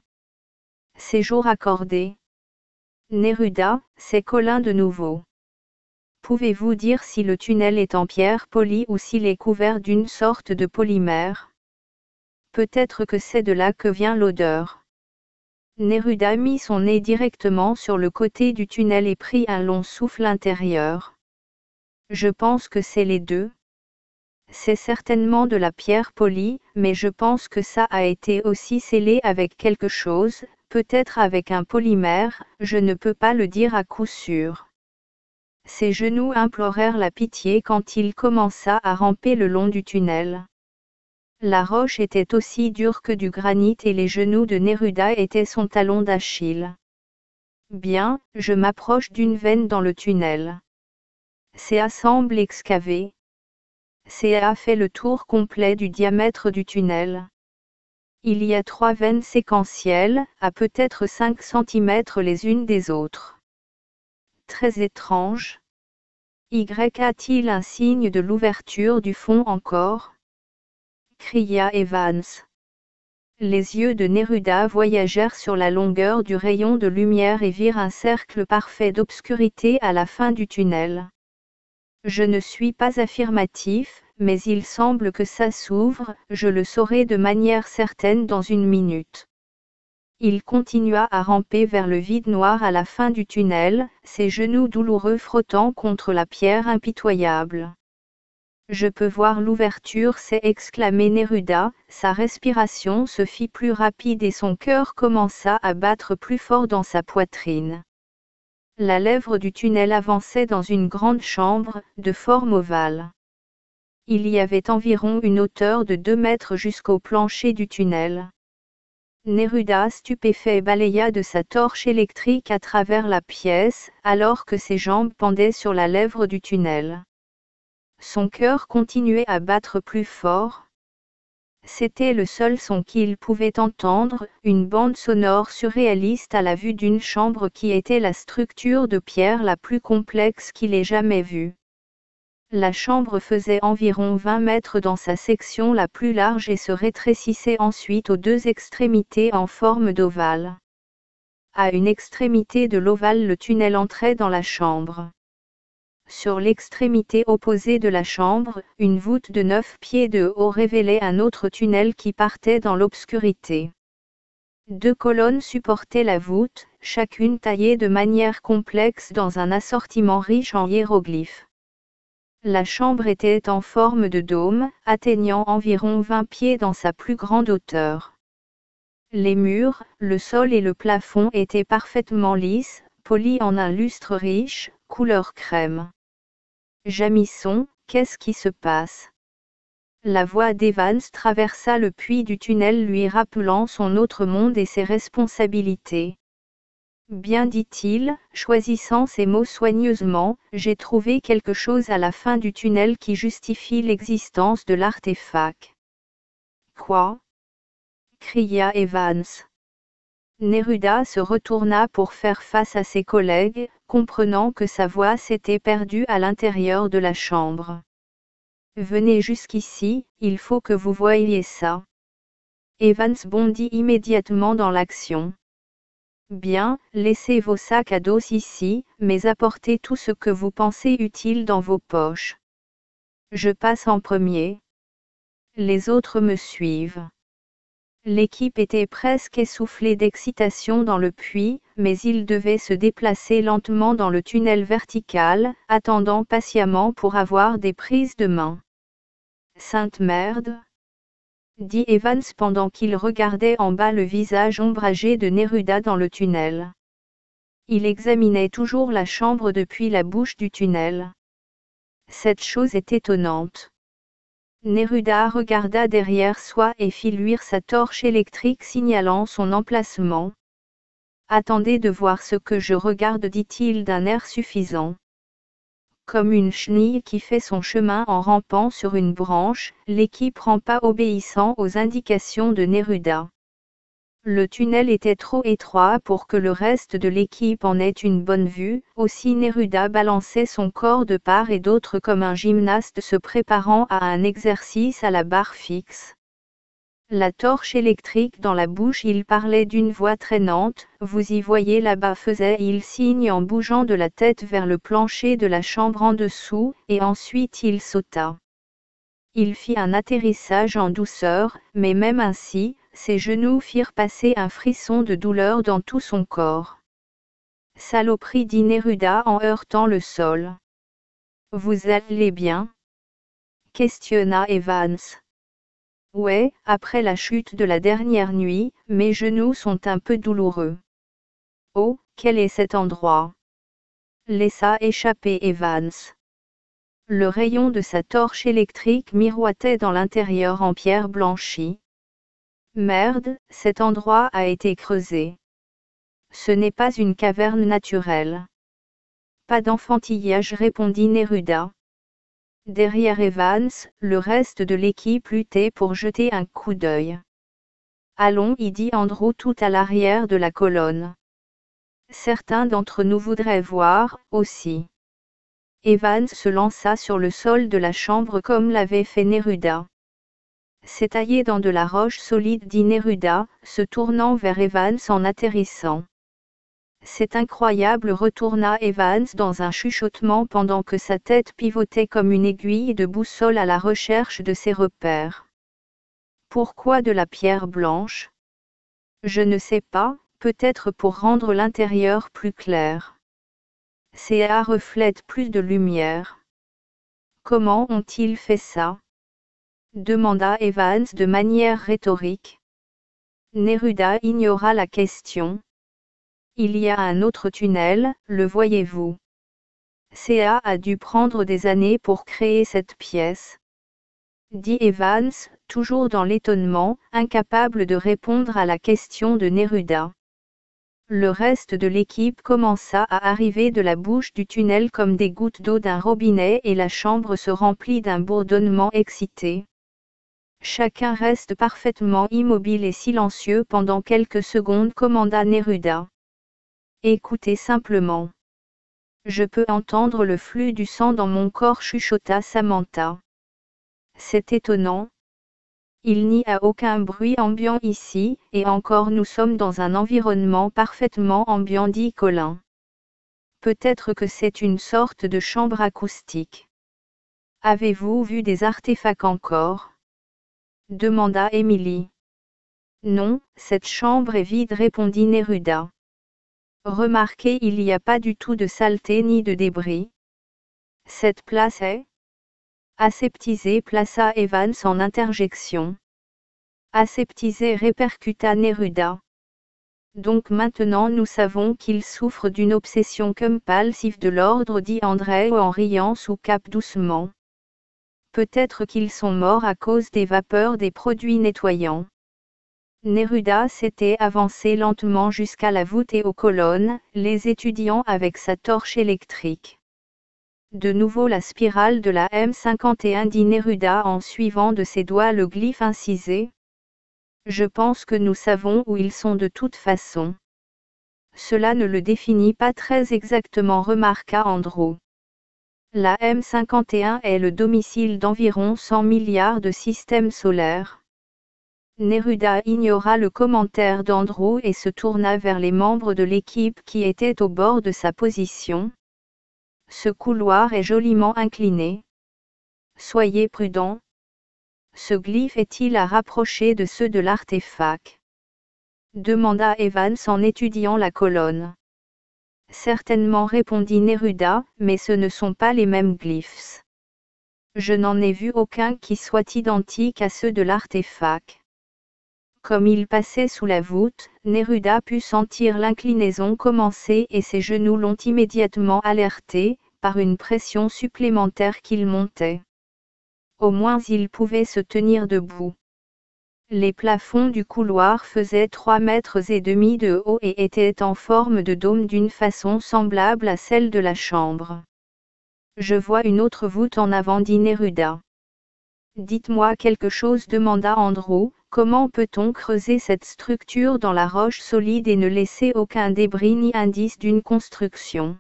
Séjour accordé. Neruda, c'est Colin de nouveau. Pouvez-vous dire si le tunnel est en pierre polie ou s'il est couvert d'une sorte de polymère? Peut-être que c'est de là que vient l'odeur. Neruda mit son nez directement sur le côté du tunnel et prit un long souffle intérieur. Je pense que c'est les deux. C'est certainement de la pierre polie, mais je pense que ça a été aussi scellé avec quelque chose, peut-être avec un polymère, je ne peux pas le dire à coup sûr. Ses genoux implorèrent la pitié quand il commença à ramper le long du tunnel. La roche était aussi dure que du granit et les genoux de Neruda étaient son talon d'Achille. Bien, je m'approche d'une veine dans le tunnel. Ca semble excavé. Ca fait le tour complet du diamètre du tunnel. Il y a 3 veines séquentielles, à peut-être 5 cm les unes des autres. Très étrange. Y a-t-il un signe de l'ouverture du fond encore? Cria Evans. Les yeux de Neruda voyagèrent sur la longueur du rayon de lumière et virent un cercle parfait d'obscurité à la fin du tunnel. Je ne suis pas affirmatif, mais il semble que ça s'ouvre, je le saurai de manière certaine dans une minute. Il continua à ramper vers le vide noir à la fin du tunnel, ses genoux douloureux frottant contre la pierre impitoyable. Je peux voir l'ouverture, s'est exclamé Neruda, sa respiration se fit plus rapide et son cœur commença à battre plus fort dans sa poitrine. La lèvre du tunnel avançait dans une grande chambre, de forme ovale. Il y avait environ une hauteur de 2 mètres jusqu'au plancher du tunnel. Neruda stupéfait balaya de sa torche électrique à travers la pièce, alors que ses jambes pendaient sur la lèvre du tunnel. Son cœur continuait à battre plus fort. C'était le seul son qu'il pouvait entendre, une bande sonore surréaliste à la vue d'une chambre qui était la structure de pierre la plus complexe qu'il ait jamais vue. La chambre faisait environ 20 mètres dans sa section la plus large et se rétrécissait ensuite aux 2 extrémités en forme d'ovale. À une extrémité de l'ovale, le tunnel entrait dans la chambre. Sur l'extrémité opposée de la chambre, une voûte de 9 pieds de haut révélait un autre tunnel qui partait dans l'obscurité. 2 colonnes supportaient la voûte, chacune taillée de manière complexe dans un assortiment riche en hiéroglyphes. La chambre était en forme de dôme, atteignant environ 20 pieds dans sa plus grande hauteur. Les murs, le sol et le plafond étaient parfaitement lisses, polis en un lustre riche, couleur crème. Jamison, qu'est-ce qui se passe? La voix d'Evans traversa le puits du tunnel lui rappelant son autre monde et ses responsabilités. Bien, dit-il, choisissant ses mots soigneusement, j'ai trouvé quelque chose à la fin du tunnel qui justifie l'existence de l'artefact. Quoi? Cria Evans. Neruda se retourna pour faire face à ses collègues, comprenant que sa voix s'était perdue à l'intérieur de la chambre. Venez jusqu'ici, il faut que vous voyiez ça. Evans bondit immédiatement dans l'action. Bien, laissez vos sacs à dos ici, mais apportez tout ce que vous pensez utile dans vos poches. Je passe en premier. Les autres me suivent. L'équipe était presque essoufflée d'excitation dans le puits, mais ils devaient se déplacer lentement dans le tunnel vertical, attendant patiemment pour avoir des prises de main. Sainte merde! Dit Evans pendant qu'il regardait en bas le visage ombragé de Neruda dans le tunnel. Il examinait toujours la chambre depuis la bouche du tunnel. Cette chose est étonnante. Neruda regarda derrière soi et fit luire sa torche électrique signalant son emplacement. Attendez de voir ce que je regarde, dit-il d'un air suffisant. Comme une chenille qui fait son chemin en rampant sur une branche, l'équipe rampa obéissant aux indications de Neruda. Le tunnel était trop étroit pour que le reste de l'équipe en ait une bonne vue, aussi Neruda balançait son corps de part et d'autre comme un gymnaste se préparant à un exercice à la barre fixe. La torche électrique dans la bouche, il parlait d'une voix traînante, vous y voyez là-bas, faisait-il signe en bougeant de la tête vers le plancher de la chambre en dessous, et ensuite il sauta. Il fit un atterrissage en douceur, mais même ainsi, ses genoux firent passer un frisson de douleur dans tout son corps. Saloperie, dit Neruda en heurtant le sol. Vous allez bien? Questionna Evans. Ouais, après la chute de la dernière nuit, mes genoux sont un peu douloureux. Oh, quel est cet endroit? Laissa échapper Evans. Le rayon de sa torche électrique miroitait dans l'intérieur en pierre blanchie. Merde, cet endroit a été creusé. Ce n'est pas une caverne naturelle. Pas d'enfantillage, répondit Neruda. Derrière Evans, le reste de l'équipe luttait pour jeter un coup d'œil. Allons, y dit Andrew tout à l'arrière de la colonne. Certains d'entre nous voudraient voir, aussi. Evans se lança sur le sol de la chambre comme l'avait fait Neruda. C'est taillé dans de la roche solide, dit Neruda, se tournant vers Evans en atterrissant. C'est incroyable, retourna Evans dans un chuchotement pendant que sa tête pivotait comme une aiguille de boussole à la recherche de ses repères. Pourquoi de la pierre blanche? Je ne sais pas, peut-être pour rendre l'intérieur plus clair. Ça reflète plus de lumière. Comment ont-ils fait ça? Demanda Evans de manière rhétorique. Neruda ignora la question. Il y a un autre tunnel, le voyez-vous? Ça a dû prendre des années pour créer cette pièce. Dit Evans, toujours dans l'étonnement, incapable de répondre à la question de Neruda. Le reste de l'équipe commença à arriver de la bouche du tunnel comme des gouttes d'eau d'un robinet et la chambre se remplit d'un bourdonnement excité. Chacun reste parfaitement immobile et silencieux pendant quelques secondes, commanda Neruda. Écoutez simplement. Je peux entendre le flux du sang dans mon corps, chuchota Samantha. C'est étonnant. Il n'y a aucun bruit ambiant ici, et encore nous sommes dans un environnement parfaitement ambiant, dit Colin. Peut-être que c'est une sorte de chambre acoustique. Avez-vous vu des artefacts encore? Demanda Emily. Non, cette chambre est vide, répondit Neruda. Remarquez, il n'y a pas du tout de saleté ni de débris. Cette place est aseptisée, plaça Evans en interjection. aseptisé, répercuta Neruda. Donc maintenant nous savons qu'ils souffrent d'une obsession compulsive de l'ordre, dit André en riant sous cape doucement. Peut-être qu'ils sont morts à cause des vapeurs des produits nettoyants. Neruda s'était avancé lentement jusqu'à la voûte et aux colonnes, les étudiant avec sa torche électrique. De nouveau la spirale de la M51, dit Neruda en suivant de ses doigts le glyphe incisé. Je pense que nous savons où ils sont de toute façon. Cela ne le définit pas très exactement, remarqua Andrew. La M51 est le domicile d'environ 100 milliards de systèmes solaires. Neruda ignora le commentaire d'Andrew et se tourna vers les membres de l'équipe qui étaient au bord de sa position. Ce couloir est joliment incliné. Soyez prudents. Ce glyphe est-il à rapprocher de ceux de l'artefact? Demanda Evans en étudiant la colonne. Certainement, répondit Neruda, mais ce ne sont pas les mêmes glyphes. Je n'en ai vu aucun qui soit identique à ceux de l'artefact. Comme il passait sous la voûte, Neruda put sentir l'inclinaison commencer et ses genoux l'ont immédiatement alerté, par une pression supplémentaire qu'il montait. Au moins il pouvait se tenir debout. Les plafonds du couloir faisaient 3,5 mètres de haut et étaient en forme de dôme d'une façon semblable à celle de la chambre. Je vois une autre voûte en avant, dit Neruda. Dites-moi quelque chose, demanda Andrew. Comment peut-on creuser cette structure dans la roche solide et ne laisser aucun débris ni indice d'une construction?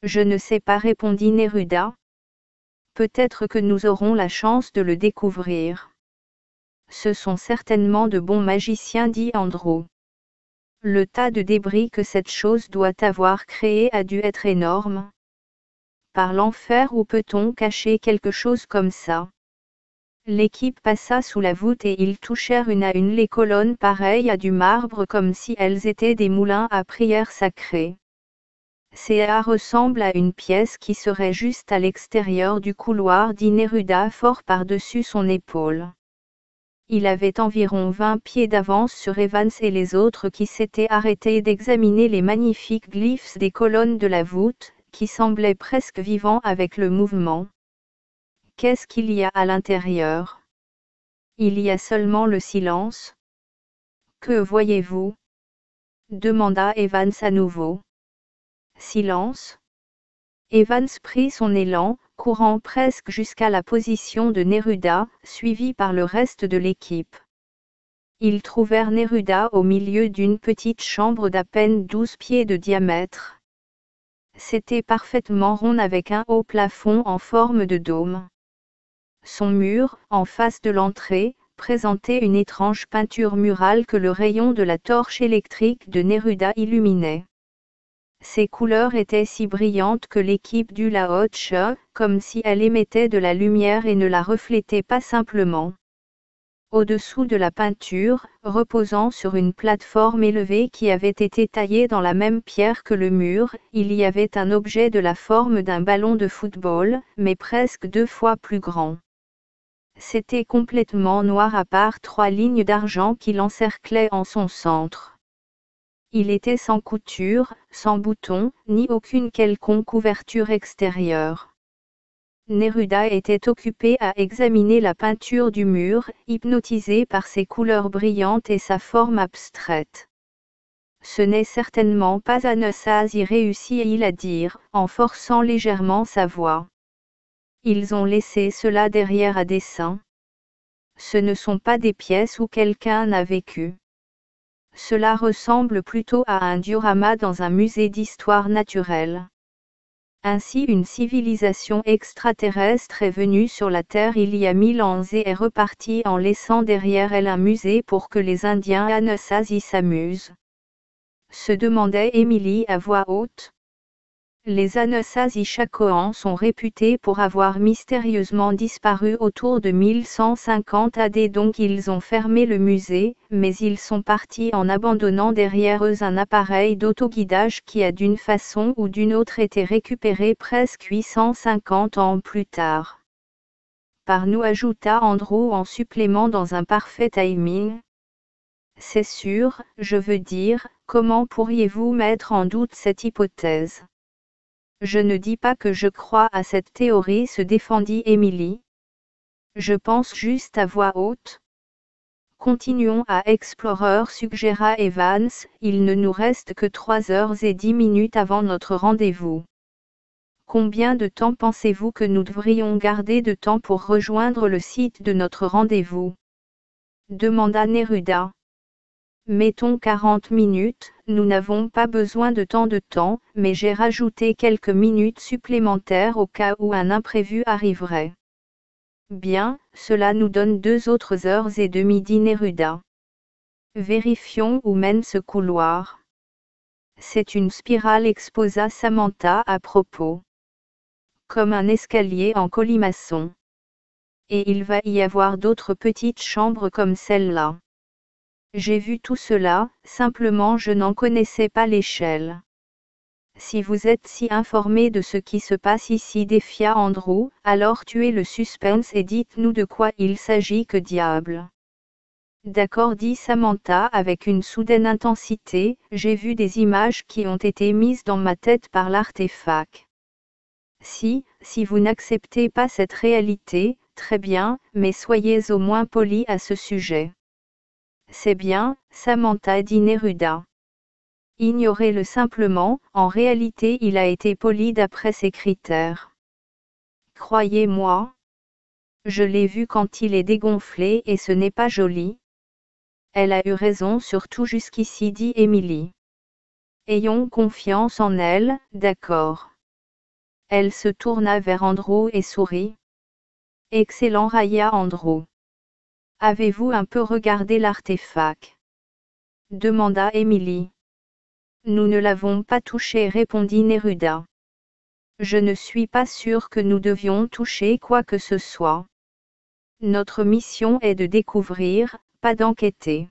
Je ne sais pas, répondit Neruda. Peut-être que nous aurons la chance de le découvrir. Ce sont certainement de bons magiciens, dit Andrew. Le tas de débris que cette chose doit avoir créé a dû être énorme. Par l'enfer, où peut-on cacher quelque chose comme ça? L'équipe passa sous la voûte et ils touchèrent une à une les colonnes pareilles à du marbre comme si elles étaient des moulins à prière sacrée. Ça ressemble à une pièce qui serait juste à l'extérieur du couloir, dit Neruda fort par-dessus son épaule. Il avait environ 20 pieds d'avance sur Evans et les autres qui s'étaient arrêtés d'examiner les magnifiques glyphes des colonnes de la voûte, qui semblaient presque vivants avec le mouvement. Qu'est-ce qu'il y a à l'intérieur? Il y a seulement le silence. Que voyez-vous? Demanda Evans à nouveau. Silence. Evans prit son élan, courant presque jusqu'à la position de Neruda, suivi par le reste de l'équipe. Ils trouvèrent Neruda au milieu d'une petite chambre d'à peine 12 pieds de diamètre. C'était parfaitement rond avec un haut plafond en forme de dôme. Son mur, en face de l'entrée, présentait une étrange peinture murale que le rayon de la torche électrique de Neruda illuminait. Ses couleurs étaient si brillantes que l'équipe dut la hocher, comme si elle émettait de la lumière et ne la reflétait pas simplement. Au-dessous de la peinture, reposant sur une plateforme élevée qui avait été taillée dans la même pierre que le mur, il y avait un objet de la forme d'un ballon de football, mais presque 2 fois plus grand. C'était complètement noir à part 3 lignes d'argent qui l'encerclaient en son centre. Il était sans couture, sans bouton, ni aucune quelconque ouverture extérieure. Neruda était occupé à examiner la peinture du mur, hypnotisé par ses couleurs brillantes et sa forme abstraite. Ce n'est certainement pas Anastasie, réussit-il à dire, en forçant légèrement sa voix. Ils ont laissé cela derrière à dessein. Ce ne sont pas des pièces où quelqu'un a vécu. Cela ressemble plutôt à un diorama dans un musée d'histoire naturelle. Ainsi une civilisation extraterrestre est venue sur la Terre il y a 1000 ans et est repartie en laissant derrière elle un musée pour que les Indiens Anasazi s'amusent. Se demandait Emily à voix haute. Les Anasazi Chacoan sont réputés pour avoir mystérieusement disparu autour de 1150 AD, donc ils ont fermé le musée, mais ils sont partis en abandonnant derrière eux un appareil d'autoguidage qui a d'une façon ou d'une autre été récupéré presque 850 ans plus tard. par nous, ajouta Andrew en supplément dans un parfait timing. C'est sûr, je veux dire, comment pourriez-vous mettre en doute cette hypothèse? Je ne dis pas que je crois à cette théorie, se défendit Emily. Je pense juste à voix haute. Continuons à Explorer, suggéra Evans, il ne nous reste que 3h10 avant notre rendez-vous. Combien de temps pensez-vous que nous devrions garder de temps pour rejoindre le site de notre rendez-vous? Demanda Neruda. Mettons 40 minutes, nous n'avons pas besoin de tant de temps, mais j'ai rajouté quelques minutes supplémentaires au cas où un imprévu arriverait. Bien, cela nous donne 2 autres heures et demie, dit Neruda. Vérifions où mène ce couloir. C'est une spirale, exposa Samantha à propos. Comme un escalier en colimaçon. Et il va y avoir d'autres petites chambres comme celle-là. J'ai vu tout cela, simplement je n'en connaissais pas l'échelle. Si vous êtes si informé de ce qui se passe ici, défia Andrew, alors tuez le suspense et dites-nous de quoi il s'agit, que diable. D'accord, dit Samantha avec une soudaine intensité, j'ai vu des images qui ont été mises dans ma tête par l'artefact. Si vous n'acceptez pas cette réalité, très bien, mais soyez au moins poli à ce sujet. C'est bien, Samantha, dit Neruda. Ignorez-le simplement, en réalité il a été poli d'après ses critères. Croyez-moi. Je l'ai vu quand il est dégonflé et ce n'est pas joli. Elle a eu raison surtout jusqu'ici, dit Emily. Ayons confiance en elle, d'accord. Elle se tourna vers Andrew et sourit. Excellent, railla Andrew. Avez-vous un peu regardé l'artefact? Demanda Emily. Nous ne l'avons pas touché, répondit Neruda. Je ne suis pas sûr que nous devions toucher quoi que ce soit. Notre mission est de découvrir, pas d'enquêter.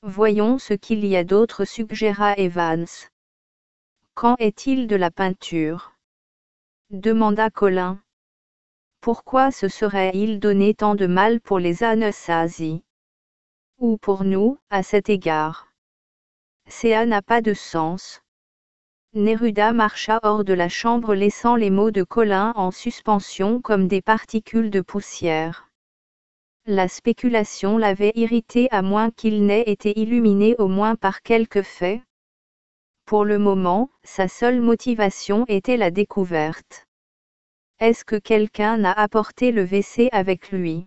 Voyons ce qu'il y a d'autre, suggéra Evans. Qu'en est-il de la peinture? Demanda Colin. Pourquoi se serait-il donné tant de mal pour les Anasazi? Ou pour nous, à cet égard? Ça n'a pas de sens. Neruda marcha hors de la chambre laissant les mots de Colin en suspension comme des particules de poussière. La spéculation l'avait irrité à moins qu'il n'ait été illuminé au moins par quelques faits. Pour le moment, sa seule motivation était la découverte. Est-ce que quelqu'un a apporté le WC avec lui?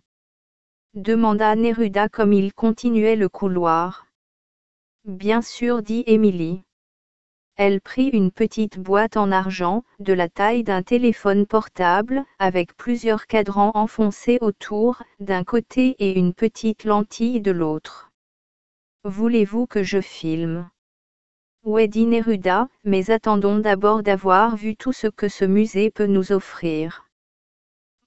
Demanda Neruda comme il continuait le couloir. Bien sûr, dit Emily. Elle prit une petite boîte en argent, de la taille d'un téléphone portable, avec plusieurs cadrans enfoncés autour, d'un côté et une petite lentille de l'autre. Voulez-vous que je filme? Ouais, dit Neruda, mais attendons d'abord d'avoir vu tout ce que ce musée peut nous offrir.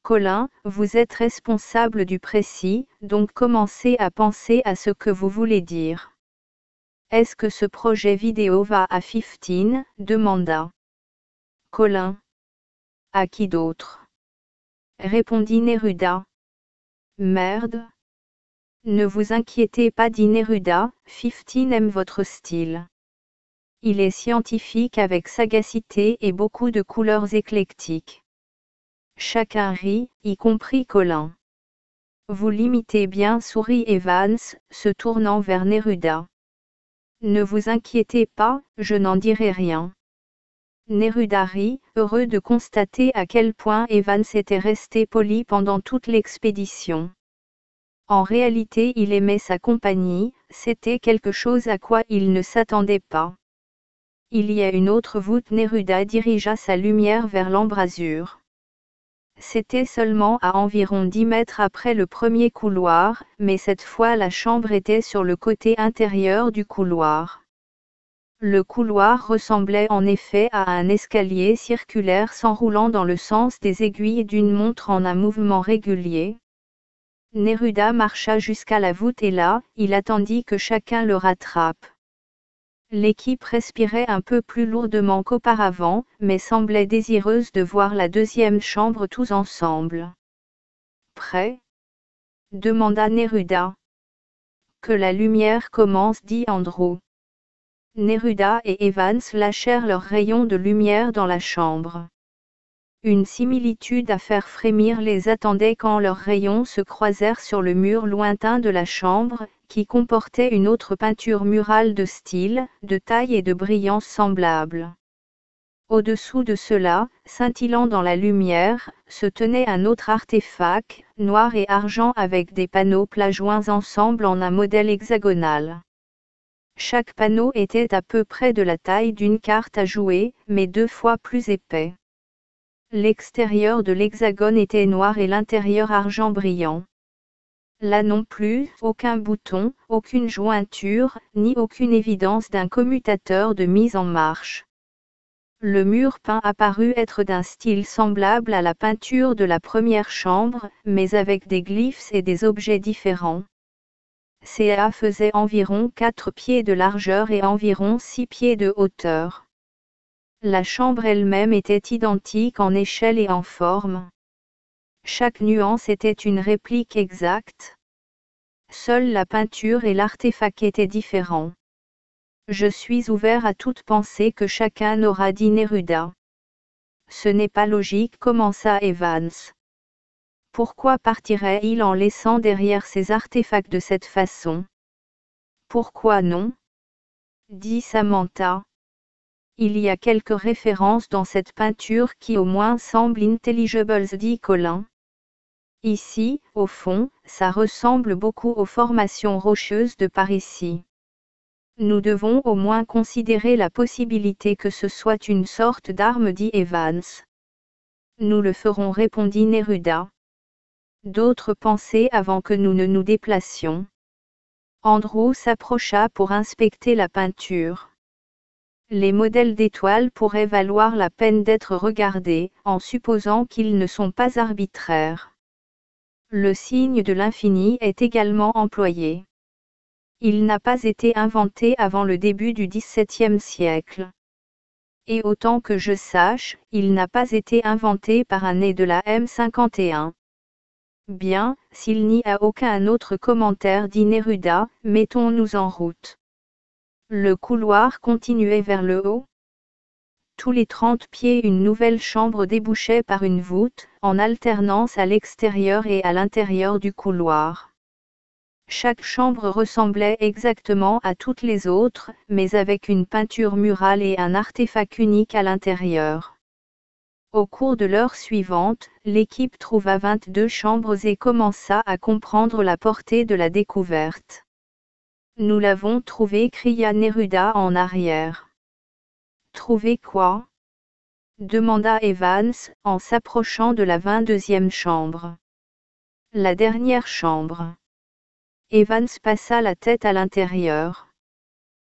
Colin, vous êtes responsable du précis, donc commencez à penser à ce que vous voulez dire. Est-ce que ce projet vidéo va à 15? Demanda Colin. À qui d'autre? Répondit Neruda. Merde. Ne vous inquiétez pas, dit Neruda, 15 aime votre style. Il est scientifique avec sagacité et beaucoup de couleurs éclectiques. Chacun rit, y compris Colin. Vous l'imitez bien, sourit Evans, se tournant vers Neruda. Ne vous inquiétez pas, je n'en dirai rien. Neruda rit, heureux de constater à quel point Evans était resté poli pendant toute l'expédition. En réalité, il aimait sa compagnie, c'était quelque chose à quoi il ne s'attendait pas. Il y a une autre voûte. Neruda dirigea sa lumière vers l'embrasure. C'était seulement à environ 10 mètres après le premier couloir, mais cette fois la chambre était sur le côté intérieur du couloir. Le couloir ressemblait en effet à un escalier circulaire s'enroulant dans le sens des aiguilles d'une montre en un mouvement régulier. Neruda marcha jusqu'à la voûte et là, il attendit que chacun le rattrape. L'équipe respirait un peu plus lourdement qu'auparavant, mais semblait désireuse de voir la deuxième chambre tous ensemble. prêt? Demanda Neruda. Que la lumière commence, dit Andrew. Neruda et Evans lâchèrent leurs rayons de lumière dans la chambre. Une similitude à faire frémir les attendait quand leurs rayons se croisèrent sur le mur lointain de la chambre, qui comportait une autre peinture murale de style, de taille et de brillance semblables. Au-dessous de cela, scintillant dans la lumière, se tenait un autre artefact, noir et argent avec des panneaux plats joints ensemble en un modèle hexagonal. Chaque panneau était à peu près de la taille d'une carte à jouer, mais 2 fois plus épais. L'extérieur de l'hexagone était noir et l'intérieur argent brillant. Là non plus, aucun bouton, aucune jointure, ni aucune évidence d'un commutateur de mise en marche. Le mur peint apparut être d'un style semblable à la peinture de la première chambre, mais avec des glyphes et des objets différents. CA faisait environ 4 pieds de largeur et environ 6 pieds de hauteur. La chambre elle-même était identique en échelle et en forme. Chaque nuance était une réplique exacte. Seule la peinture et l'artefact étaient différents. Je suis ouvert à toute pensée que chacun aura, dit Neruda. Ce n'est pas logique, commença Evans. Pourquoi partirait-il en laissant derrière ces artefacts de cette façon? Pourquoi non? Dit Samantha. Il y a quelques références dans cette peinture qui au moins semblent intelligibles, dit Colin. Ici, au fond, ça ressemble beaucoup aux formations rocheuses de par ici. Nous devons au moins considérer la possibilité que ce soit une sorte d'arme, dit Evans. Nous le ferons, répondit Neruda. D'autres pensées avant que nous ne nous déplacions. Andrew s'approcha pour inspecter la peinture. Les modèles d'étoiles pourraient valoir la peine d'être regardés, en supposant qu'ils ne sont pas arbitraires. Le signe de l'infini est également employé. Il n'a pas été inventé avant le début du XVIIe siècle. Et autant que je sache, il n'a pas été inventé par un né de la M51. Bien, s'il n'y a aucun autre commentaire, dit Neruda, mettons-nous en route. Le couloir continuait vers le haut. Tous les 30 pieds une nouvelle chambre débouchait par une voûte, en alternance à l'extérieur et à l'intérieur du couloir. Chaque chambre ressemblait exactement à toutes les autres, mais avec une peinture murale et un artefact unique à l'intérieur. Au cours de l'heure suivante, l'équipe trouva 22 chambres et commença à comprendre la portée de la découverte. Nous l'avons trouvé, cria Neruda en arrière. Trouvé quoi? Demanda Evans, en s'approchant de la 22e chambre. La dernière chambre. Evans passa la tête à l'intérieur.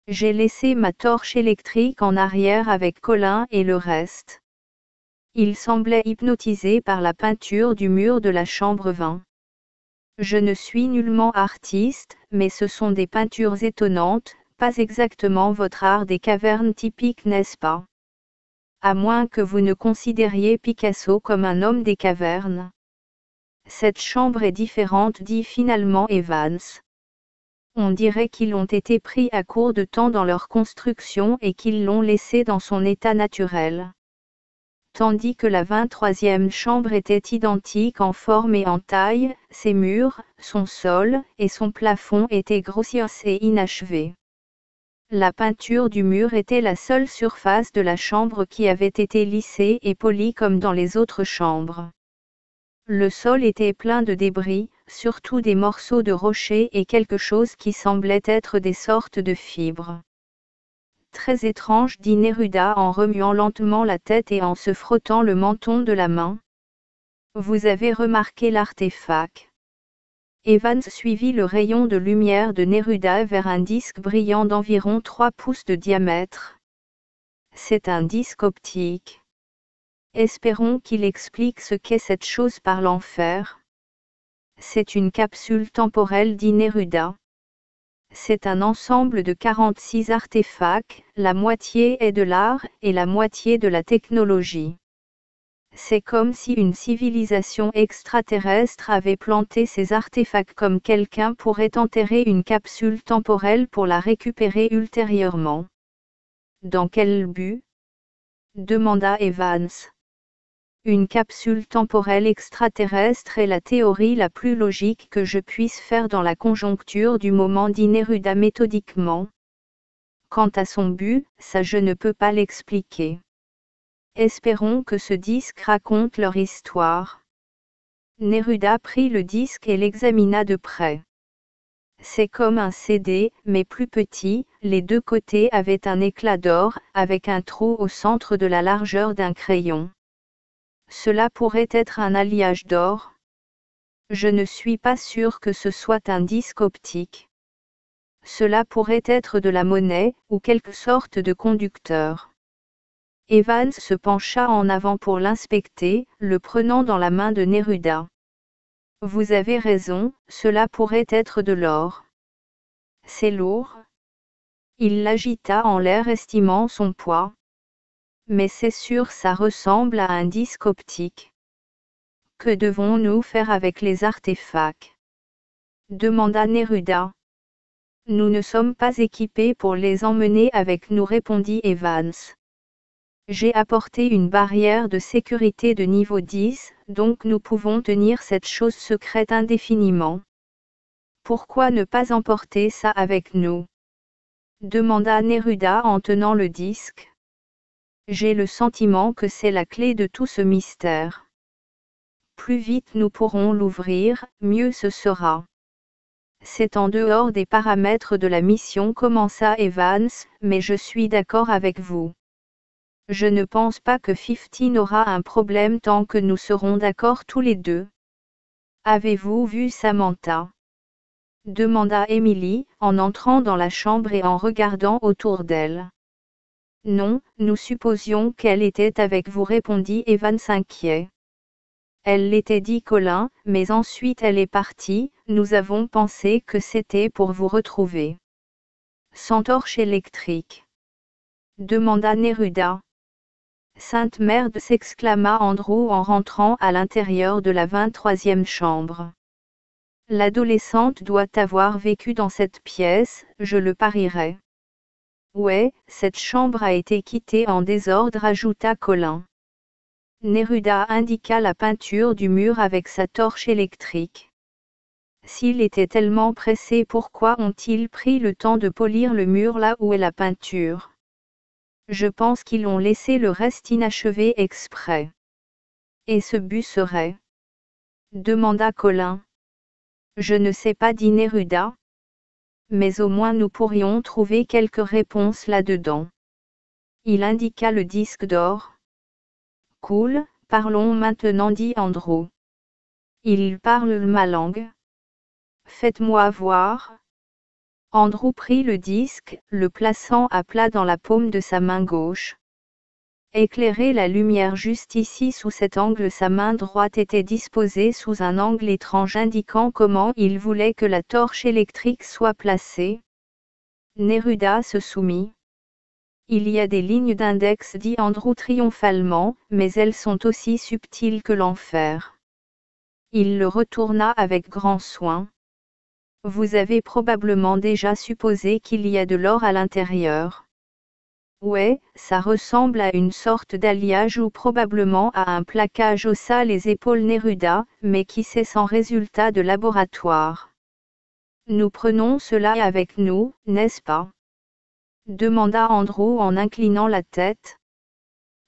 J'ai laissé ma torche électrique en arrière avec Colin et le reste. Il semblait hypnotisé par la peinture du mur de la chambre 20. Je ne suis nullement artiste, mais ce sont des peintures étonnantes, pas exactement votre art des cavernes typique, n'est-ce pas? À moins que vous ne considériez Picasso comme un homme des cavernes. Cette chambre est différente, dit finalement Evans. On dirait qu'ils ont été pris à court de temps dans leur construction et qu'ils l'ont laissé dans son état naturel. Tandis que la 23e chambre était identique en forme et en taille, ses murs, son sol et son plafond étaient grossiers et inachevés. La peinture du mur était la seule surface de la chambre qui avait été lissée et polie comme dans les autres chambres. Le sol était plein de débris, surtout des morceaux de rocher et quelque chose qui semblait être des sortes de fibres. Très étrange, dit Neruda en remuant lentement la tête et en se frottant le menton de la main. Vous avez remarqué l'artefact? Evans suivit le rayon de lumière de Neruda vers un disque brillant d'environ 3 pouces de diamètre. C'est un disque optique. Espérons qu'il explique ce qu'est cette chose par l'enfer. C'est une capsule temporelle, dit Neruda. C'est un ensemble de 46 artefacts, la moitié est de l'art et la moitié de la technologie. C'est comme si une civilisation extraterrestre avait planté ces artefacts comme quelqu'un pourrait enterrer une capsule temporelle pour la récupérer ultérieurement. Dans quel but? Demanda Evans. Une capsule temporelle extraterrestre est la théorie la plus logique que je puisse faire dans la conjoncture du moment, dit Neruda méthodiquement. Quant à son but, ça je ne peux pas l'expliquer. Espérons que ce disque raconte leur histoire. Neruda prit le disque et l'examina de près. C'est comme un CD, mais plus petit, les deux côtés avaient un éclat d'or, avec un trou au centre de la largeur d'un crayon. Cela pourrait être un alliage d'or. Je ne suis pas sûr que ce soit un disque optique. Cela pourrait être de la monnaie, ou quelque sorte de conducteur. Evans se pencha en avant pour l'inspecter, le prenant dans la main de Neruda. Vous avez raison, cela pourrait être de l'or. C'est lourd. Il l'agita en l'air estimant son poids. Mais c'est sûr, ça ressemble à un disque optique. Que devons-nous faire avec les artefacts? Demanda Neruda. Nous ne sommes pas équipés pour les emmener avec nous, répondit Evans. J'ai apporté une barrière de sécurité de niveau 10, donc nous pouvons tenir cette chose secrète indéfiniment. Pourquoi ne pas emporter ça avec nous? Demanda Neruda en tenant le disque. J'ai le sentiment que c'est la clé de tout ce mystère. Plus vite nous pourrons l'ouvrir, mieux ce sera. C'est en dehors des paramètres de la mission, commença Evans, mais je suis d'accord avec vous. Je ne pense pas que 15 aura un problème tant que nous serons d'accord tous les deux. Avez-vous vu Samantha? Demanda Emily, en entrant dans la chambre et en regardant autour d'elle. Non, nous supposions qu'elle était avec vous, répondit Evans inquiet. Elle l'était, dit Colin, mais ensuite elle est partie, nous avons pensé que c'était pour vous retrouver. Sans torche électrique? Demanda Neruda. Sainte merde, s'exclama Andrew en rentrant à l'intérieur de la 23e chambre. L'adolescente doit avoir vécu dans cette pièce, je le parierais. Ouais, cette chambre a été quittée en désordre, ajouta Colin. Neruda indiqua la peinture du mur avec sa torche électrique. S'il était tellement pressé, pourquoi ont-ils pris le temps de polir le mur là où est la peinture? Je pense qu'ils ont laissé le reste inachevé exprès. Et ce but serait? Demanda Colin. Je ne sais pas, dit Neruda. Mais au moins nous pourrions trouver quelques réponses là-dedans. Il indiqua le disque d'or. Cool, parlons maintenant, dit Andrew. Il parle ma langue. Faites-moi voir. Andrew prit le disque, le plaçant à plat dans la paume de sa main gauche. Éclairez la lumière juste ici, sous cet angle. Sa main droite était disposée sous un angle étrange indiquant comment il voulait que la torche électrique soit placée. Neruda se soumit. Il y a des lignes d'index, dit Andrew triomphalement, mais elles sont aussi subtiles que l'enfer. Il le retourna avec grand soin. Vous avez probablement déjà supposé qu'il y a de l'or à l'intérieur. Ouais, ça ressemble à une sorte d'alliage ou probablement à un plaquage, haussa les épaules Neruda, mais qui sait, sans résultat de laboratoire. Nous prenons cela avec nous, n'est-ce pas? Demanda Andrew en inclinant la tête.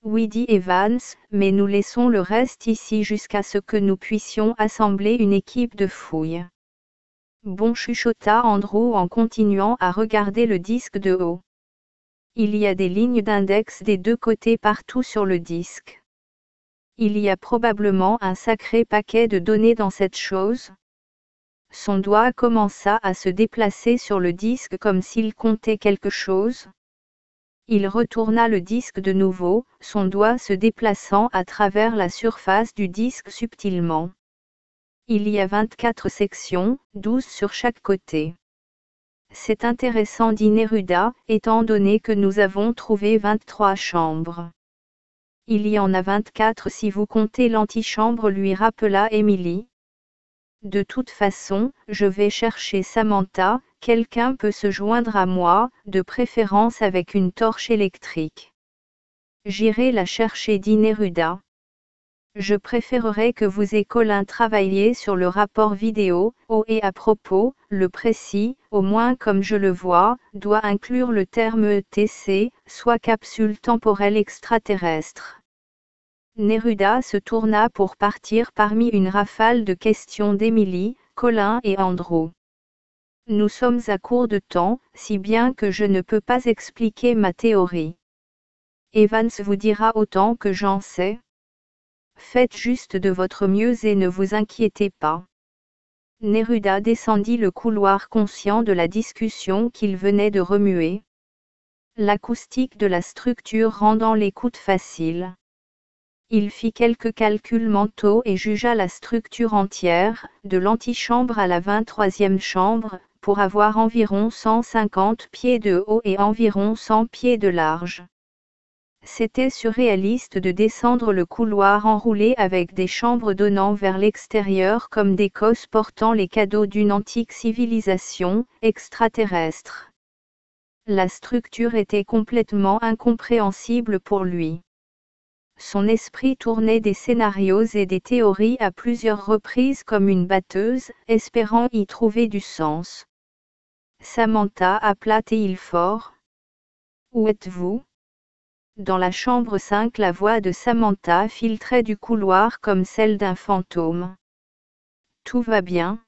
Oui, dit Evans, mais nous laissons le reste ici jusqu'à ce que nous puissions assembler une équipe de fouilles. Bon, chuchota Andrew en continuant à regarder le disque de haut. Il y a des lignes d'index des deux côtés partout sur le disque. Il y a probablement un sacré paquet de données dans cette chose. Son doigt commença à se déplacer sur le disque comme s'il comptait quelque chose. Il retourna le disque de nouveau, son doigt se déplaçant à travers la surface du disque subtilement. Il y a 24 sections, 12 sur chaque côté. C'est intéressant, dit Neruda, étant donné que nous avons trouvé 23 chambres. Il y en a 24 si vous comptez l'antichambre, lui rappela Emily. De toute façon, je vais chercher Samantha, quelqu'un peut se joindre à moi, de préférence avec une torche électrique. J'irai la chercher, dit Neruda. Je préférerais que vous et Colin travailliez sur le rapport vidéo, et à propos, le précis, au moins comme je le vois, doit inclure le terme ETC, soit capsule temporelle extraterrestre. Neruda se tourna pour partir parmi une rafale de questions d'Emily, Colin et Andrew. Nous sommes à court de temps, si bien que je ne peux pas expliquer ma théorie. Evans vous dira autant que j'en sais. Faites juste de votre mieux et ne vous inquiétez pas. Neruda descendit le couloir conscient de la discussion qu'il venait de remuer. L'acoustique de la structure rendant l'écoute facile. Il fit quelques calculs mentaux et jugea la structure entière, de l'antichambre à la 23e chambre, pour avoir environ 150 pieds de haut et environ 100 pieds de large. C'était surréaliste de descendre le couloir enroulé avec des chambres donnant vers l'extérieur comme des cosses portant les cadeaux d'une antique civilisation extraterrestre. La structure était complètement incompréhensible pour lui. Son esprit tournait des scénarios et des théories à plusieurs reprises comme une batteuse, espérant y trouver du sens. Samantha, appela-t-il fort. Où êtes-vous ? Dans la chambre 5, la voix de Samantha filtrait du couloir comme celle d'un fantôme. Tout va bien.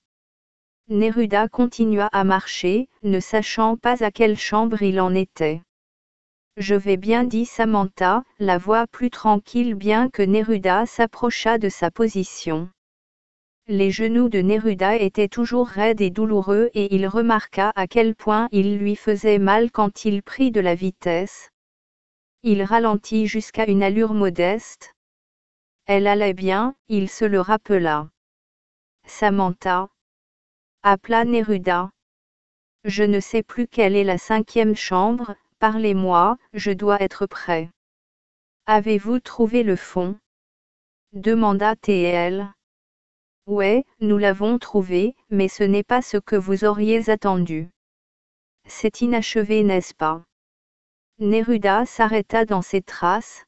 Neruda continua à marcher, ne sachant pas à quelle chambre il en était. Je vais bien, dit Samantha, la voix plus tranquille bien que Neruda s'approcha de sa position. Les genoux de Neruda étaient toujours raides et douloureux et il remarqua à quel point il lui faisait mal quand il prit de la vitesse. Il ralentit jusqu'à une allure modeste. Elle allait bien, il se le rappela. Samantha, appela Neruda. Je ne sais plus quelle est la 5e chambre, parlez-moi, je dois être prêt. Avez-vous trouvé le fond ? Demanda TL. Ouais, nous l'avons trouvé, mais ce n'est pas ce que vous auriez attendu. C'est inachevé, n'est-ce pas ? Neruda s'arrêta dans ses traces.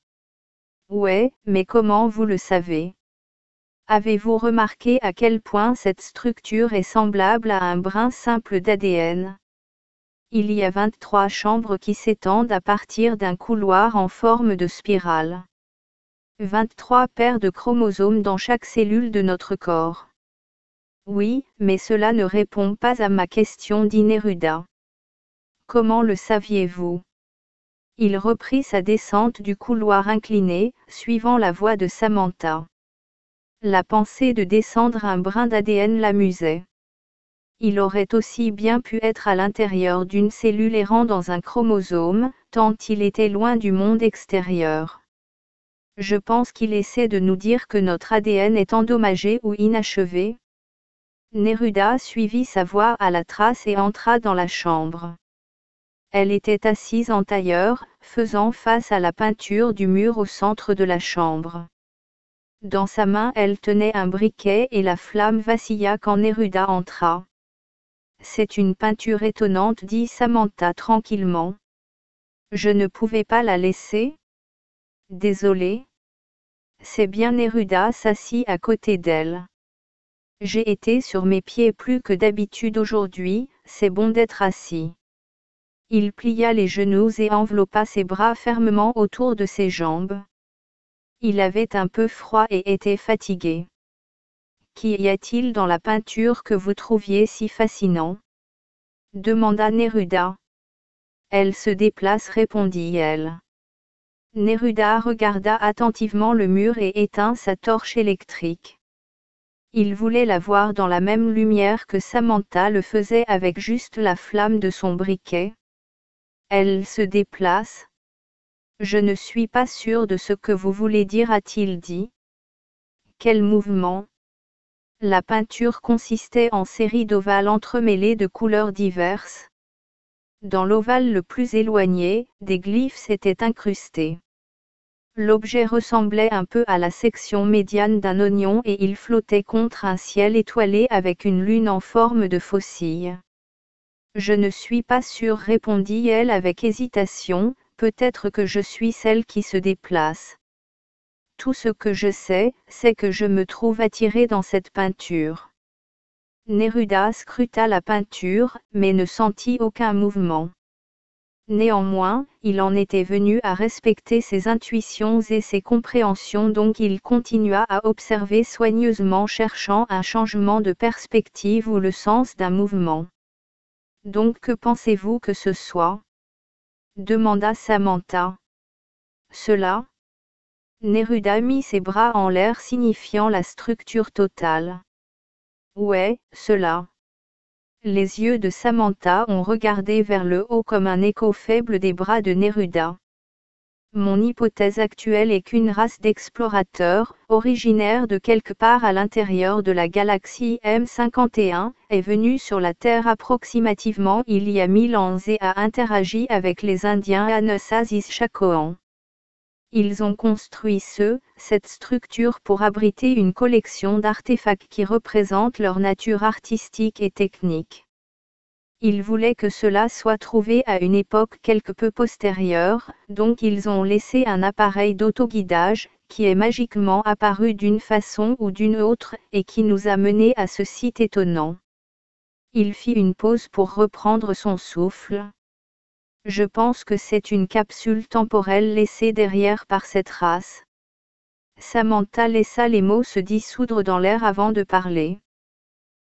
Ouais, mais comment vous le savez ? Avez-vous remarqué à quel point cette structure est semblable à un brin simple d'ADN ? Il y a 23 chambres qui s'étendent à partir d'un couloir en forme de spirale. 23 paires de chromosomes dans chaque cellule de notre corps. Oui, mais cela ne répond pas à ma question, dit Neruda. Comment le saviez-vous ? Il reprit sa descente du couloir incliné, suivant la voix de Samantha. La pensée de descendre un brin d'ADN l'amusait. Il aurait aussi bien pu être à l'intérieur d'une cellule errant dans un chromosome, tant il était loin du monde extérieur. Je pense qu'il essaie de nous dire que notre ADN est endommagé ou inachevé. Neruda suivit sa voix à la trace et entra dans la chambre. Elle était assise en tailleur, faisant face à la peinture du mur au centre de la chambre. Dans sa main elle tenait un briquet et la flamme vacilla quand Neruda entra. C'est une peinture étonnante, dit Samantha tranquillement. Je ne pouvais pas la laisser. Désolée. C'est bien. Neruda s'assit à côté d'elle. J'ai été sur mes pieds plus que d'habitude aujourd'hui, c'est bon d'être assis. Il plia les genoux et enveloppa ses bras fermement autour de ses jambes. Il avait un peu froid et était fatigué. Qu'y a-t-il dans la peinture que vous trouviez si fascinant ? Demanda Neruda. Elle se déplace, répondit-elle. Neruda regarda attentivement le mur et éteint sa torche électrique. Il voulait la voir dans la même lumière que Samantha le faisait avec juste la flamme de son briquet. Elle se déplace. Je ne suis pas sûr de ce que vous voulez dire, a-t-il dit. Quel mouvement ? La peinture consistait en séries d'ovales entremêlés de couleurs diverses. Dans l'ovale le plus éloigné, des glyphes s'étaient incrustés. L'objet ressemblait un peu à la section médiane d'un oignon et il flottait contre un ciel étoilé avec une lune en forme de faucille. Je ne suis pas sûre, répondit-elle avec hésitation, peut-être que je suis celle qui se déplace. Tout ce que je sais, c'est que je me trouve attirée dans cette peinture. Neruda scruta la peinture, mais ne sentit aucun mouvement. Néanmoins, il en était venu à respecter ses intuitions et ses compréhensions, donc il continua à observer soigneusement, cherchant un changement de perspective ou le sens d'un mouvement. Donc que pensez-vous que ce soit ? Demanda Samantha. Cela ? Neruda mit ses bras en l'air signifiant la structure totale. Ouais, cela. Les yeux de Samantha ont regardé vers le haut comme un écho faible des bras de Neruda. Mon hypothèse actuelle est qu'une race d'explorateurs, originaire de quelque part à l'intérieur de la galaxie M51, est venue sur la Terre approximativement il y a 1000 ans et a interagi avec les Indiens Anasazi-Chacoan. Ils ont construit cette structure pour abriter une collection d'artefacts qui représentent leur nature artistique et technique. Ils voulaient que cela soit trouvé à une époque quelque peu postérieure, donc ils ont laissé un appareil d'autoguidage, qui est magiquement apparu d'une façon ou d'une autre, et qui nous a menés à ce site étonnant. Il fit une pause pour reprendre son souffle. Je pense que c'est une capsule temporelle laissée derrière par cette race. Samantha laissa les mots se dissoudre dans l'air avant de parler.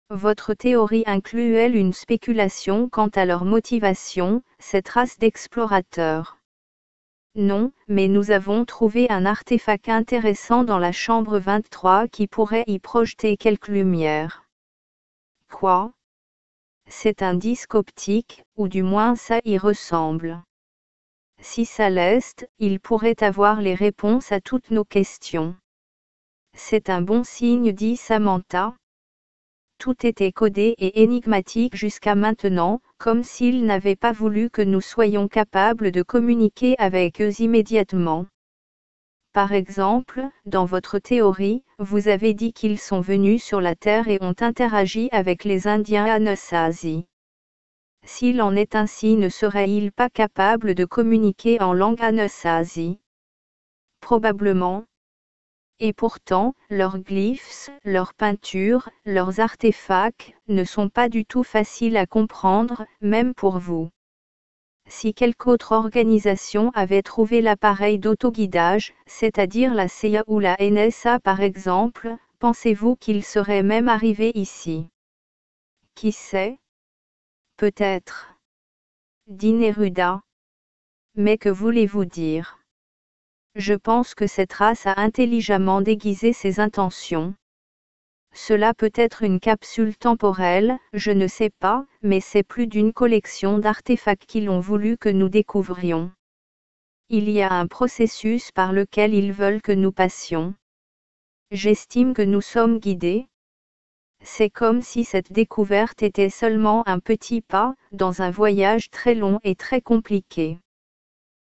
Votre théorie inclut-elle une spéculation quant à leur motivation, cette race d'explorateurs ? Non, mais nous avons trouvé un artefact intéressant dans la chambre 23 qui pourrait y projeter quelque lumière. Quoi ? C'est un disque optique, ou du moins ça y ressemble. Si ça l'est, il pourrait avoir les réponses à toutes nos questions. C'est un bon signe, dit Samantha. Tout était codé et énigmatique jusqu'à maintenant, comme s'ils n'avaient pas voulu que nous soyons capables de communiquer avec eux immédiatement. Par exemple, dans votre théorie, vous avez dit qu'ils sont venus sur la Terre et ont interagi avec les Indiens Anasazi. S'il en est ainsi, ne seraient-ils pas capables de communiquer en langue Anasazi ? Probablement. Et pourtant, leurs glyphes, leurs peintures, leurs artefacts, ne sont pas du tout faciles à comprendre, même pour vous. Si quelque autre organisation avait trouvé l'appareil d'autoguidage, c'est-à-dire la CIA ou la NSA par exemple, pensez-vous qu'ils seraient même arrivés ici ? Qui sait ? Peut-être. Dit Neruda. Mais que voulez-vous dire ? Je pense que cette race a intelligemment déguisé ses intentions. Cela peut être une capsule temporelle, je ne sais pas, mais c'est plus d'une collection d'artefacts qu'ils ont voulu que nous découvrions. Il y a un processus par lequel ils veulent que nous passions. J'estime que nous sommes guidés. C'est comme si cette découverte était seulement un petit pas, dans un voyage très long et très compliqué.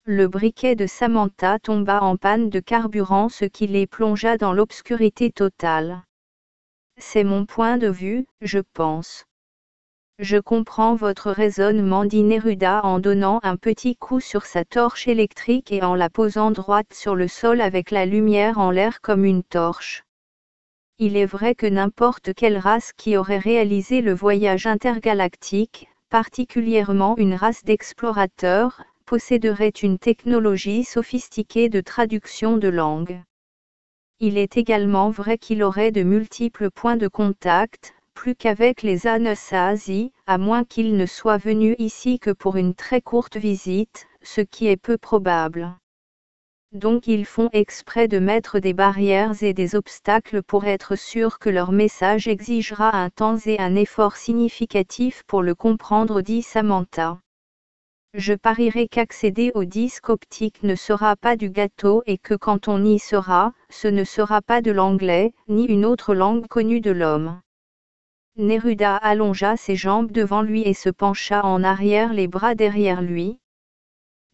Le briquet de Samantha tomba en panne de carburant, ce qui les plongea dans l'obscurité totale. C'est mon point de vue, je pense. Je comprends votre raisonnement, dit Neruda en donnant un petit coup sur sa torche électrique et en la posant droite sur le sol avec la lumière en l'air comme une torche. Il est vrai que n'importe quelle race qui aurait réalisé le voyage intergalactique, particulièrement une race d'explorateurs, posséderait une technologie sophistiquée de traduction de langue. Il est également vrai qu'il aurait de multiples points de contact, plus qu'avec les Anasazi, à moins qu'ils ne soient venus ici que pour une très courte visite, ce qui est peu probable. Donc ils font exprès de mettre des barrières et des obstacles pour être sûrs que leur message exigera un temps et un effort significatif pour le comprendre, dit Samantha. Je parierais qu'accéder au disque optique ne sera pas du gâteau et que quand on y sera, ce ne sera pas de l'anglais, ni une autre langue connue de l'homme. Neruda allongea ses jambes devant lui et se pencha en arrière, les bras derrière lui.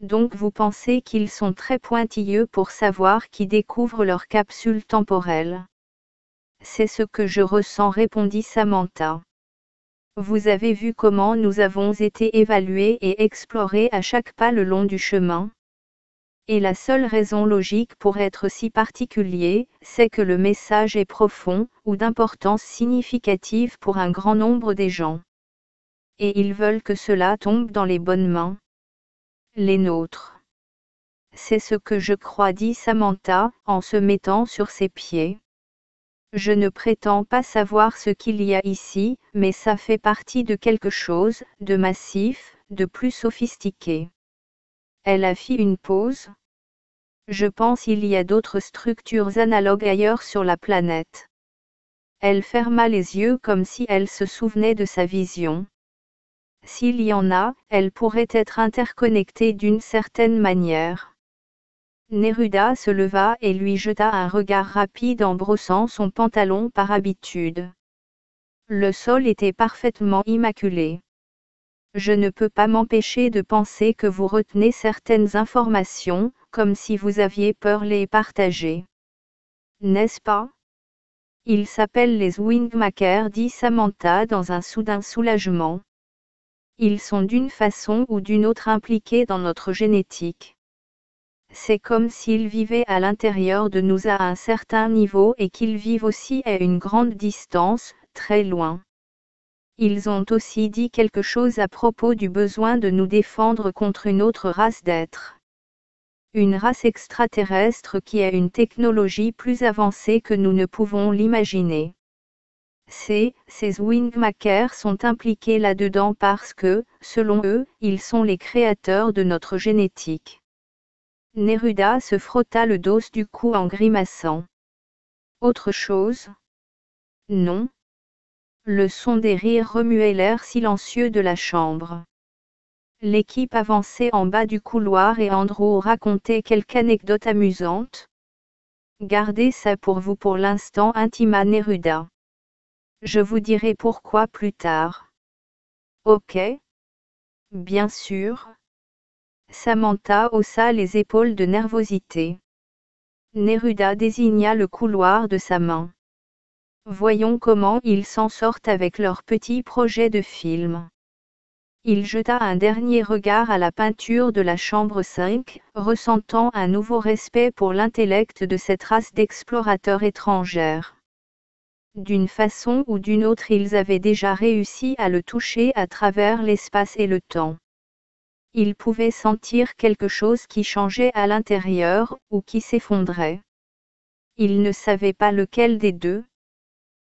Donc vous pensez qu'ils sont très pointilleux pour savoir qui découvre leur capsule temporelle. C'est ce que je ressens, répondit Samantha. Vous avez vu comment nous avons été évalués et explorés à chaque pas le long du chemin. Et la seule raison logique pour être si particulier, c'est que le message est profond, ou d'importance significative pour un grand nombre des gens. Et ils veulent que cela tombe dans les bonnes mains. Les nôtres. C'est ce que je crois, dit Samantha, en se mettant sur ses pieds. Je ne prétends pas savoir ce qu'il y a ici, mais ça fait partie de quelque chose, de massif, de plus sophistiqué. Elle a fait une pause. Je pense qu'il y a d'autres structures analogues ailleurs sur la planète. Elle ferma les yeux comme si elle se souvenait de sa vision. S'il y en a, elles pourraient être interconnectées d'une certaine manière. Neruda se leva et lui jeta un regard rapide en brossant son pantalon par habitude. Le sol était parfaitement immaculé. Je ne peux pas m'empêcher de penser que vous retenez certaines informations, comme si vous aviez peur les partager. N'est-ce pas? Ils s'appellent les Wingmakers, dit Samantha dans un soudain soulagement. Ils sont d'une façon ou d'une autre impliqués dans notre génétique. C'est comme s'ils vivaient à l'intérieur de nous à un certain niveau et qu'ils vivent aussi à une grande distance, très loin. Ils ont aussi dit quelque chose à propos du besoin de nous défendre contre une autre race d'êtres. Une race extraterrestre qui a une technologie plus avancée que nous ne pouvons l'imaginer. Ces Wingmakers sont impliqués là-dedans parce que, selon eux, ils sont les créateurs de notre génétique. Neruda se frotta le dos du cou en grimaçant. Autre chose? Non. Le son des rires remuait l'air silencieux de la chambre. L'équipe avançait en bas du couloir et Andrew racontait quelque anecdote amusante. Gardez ça pour vous pour l'instant, intima Neruda. Je vous dirai pourquoi plus tard. Ok. Bien sûr. Samantha haussa les épaules de nervosité. Neruda désigna le couloir de sa main. Voyons comment ils s'en sortent avec leur petit projet de film. Il jeta un dernier regard à la peinture de la chambre 5, ressentant un nouveau respect pour l'intellect de cette race d'explorateurs étrangères. D'une façon ou d'une autre, ils avaient déjà réussi à le toucher à travers l'espace et le temps. Ils pouvaient sentir quelque chose qui changeait à l'intérieur, ou qui s'effondrait. Ils ne savaient pas lequel des deux.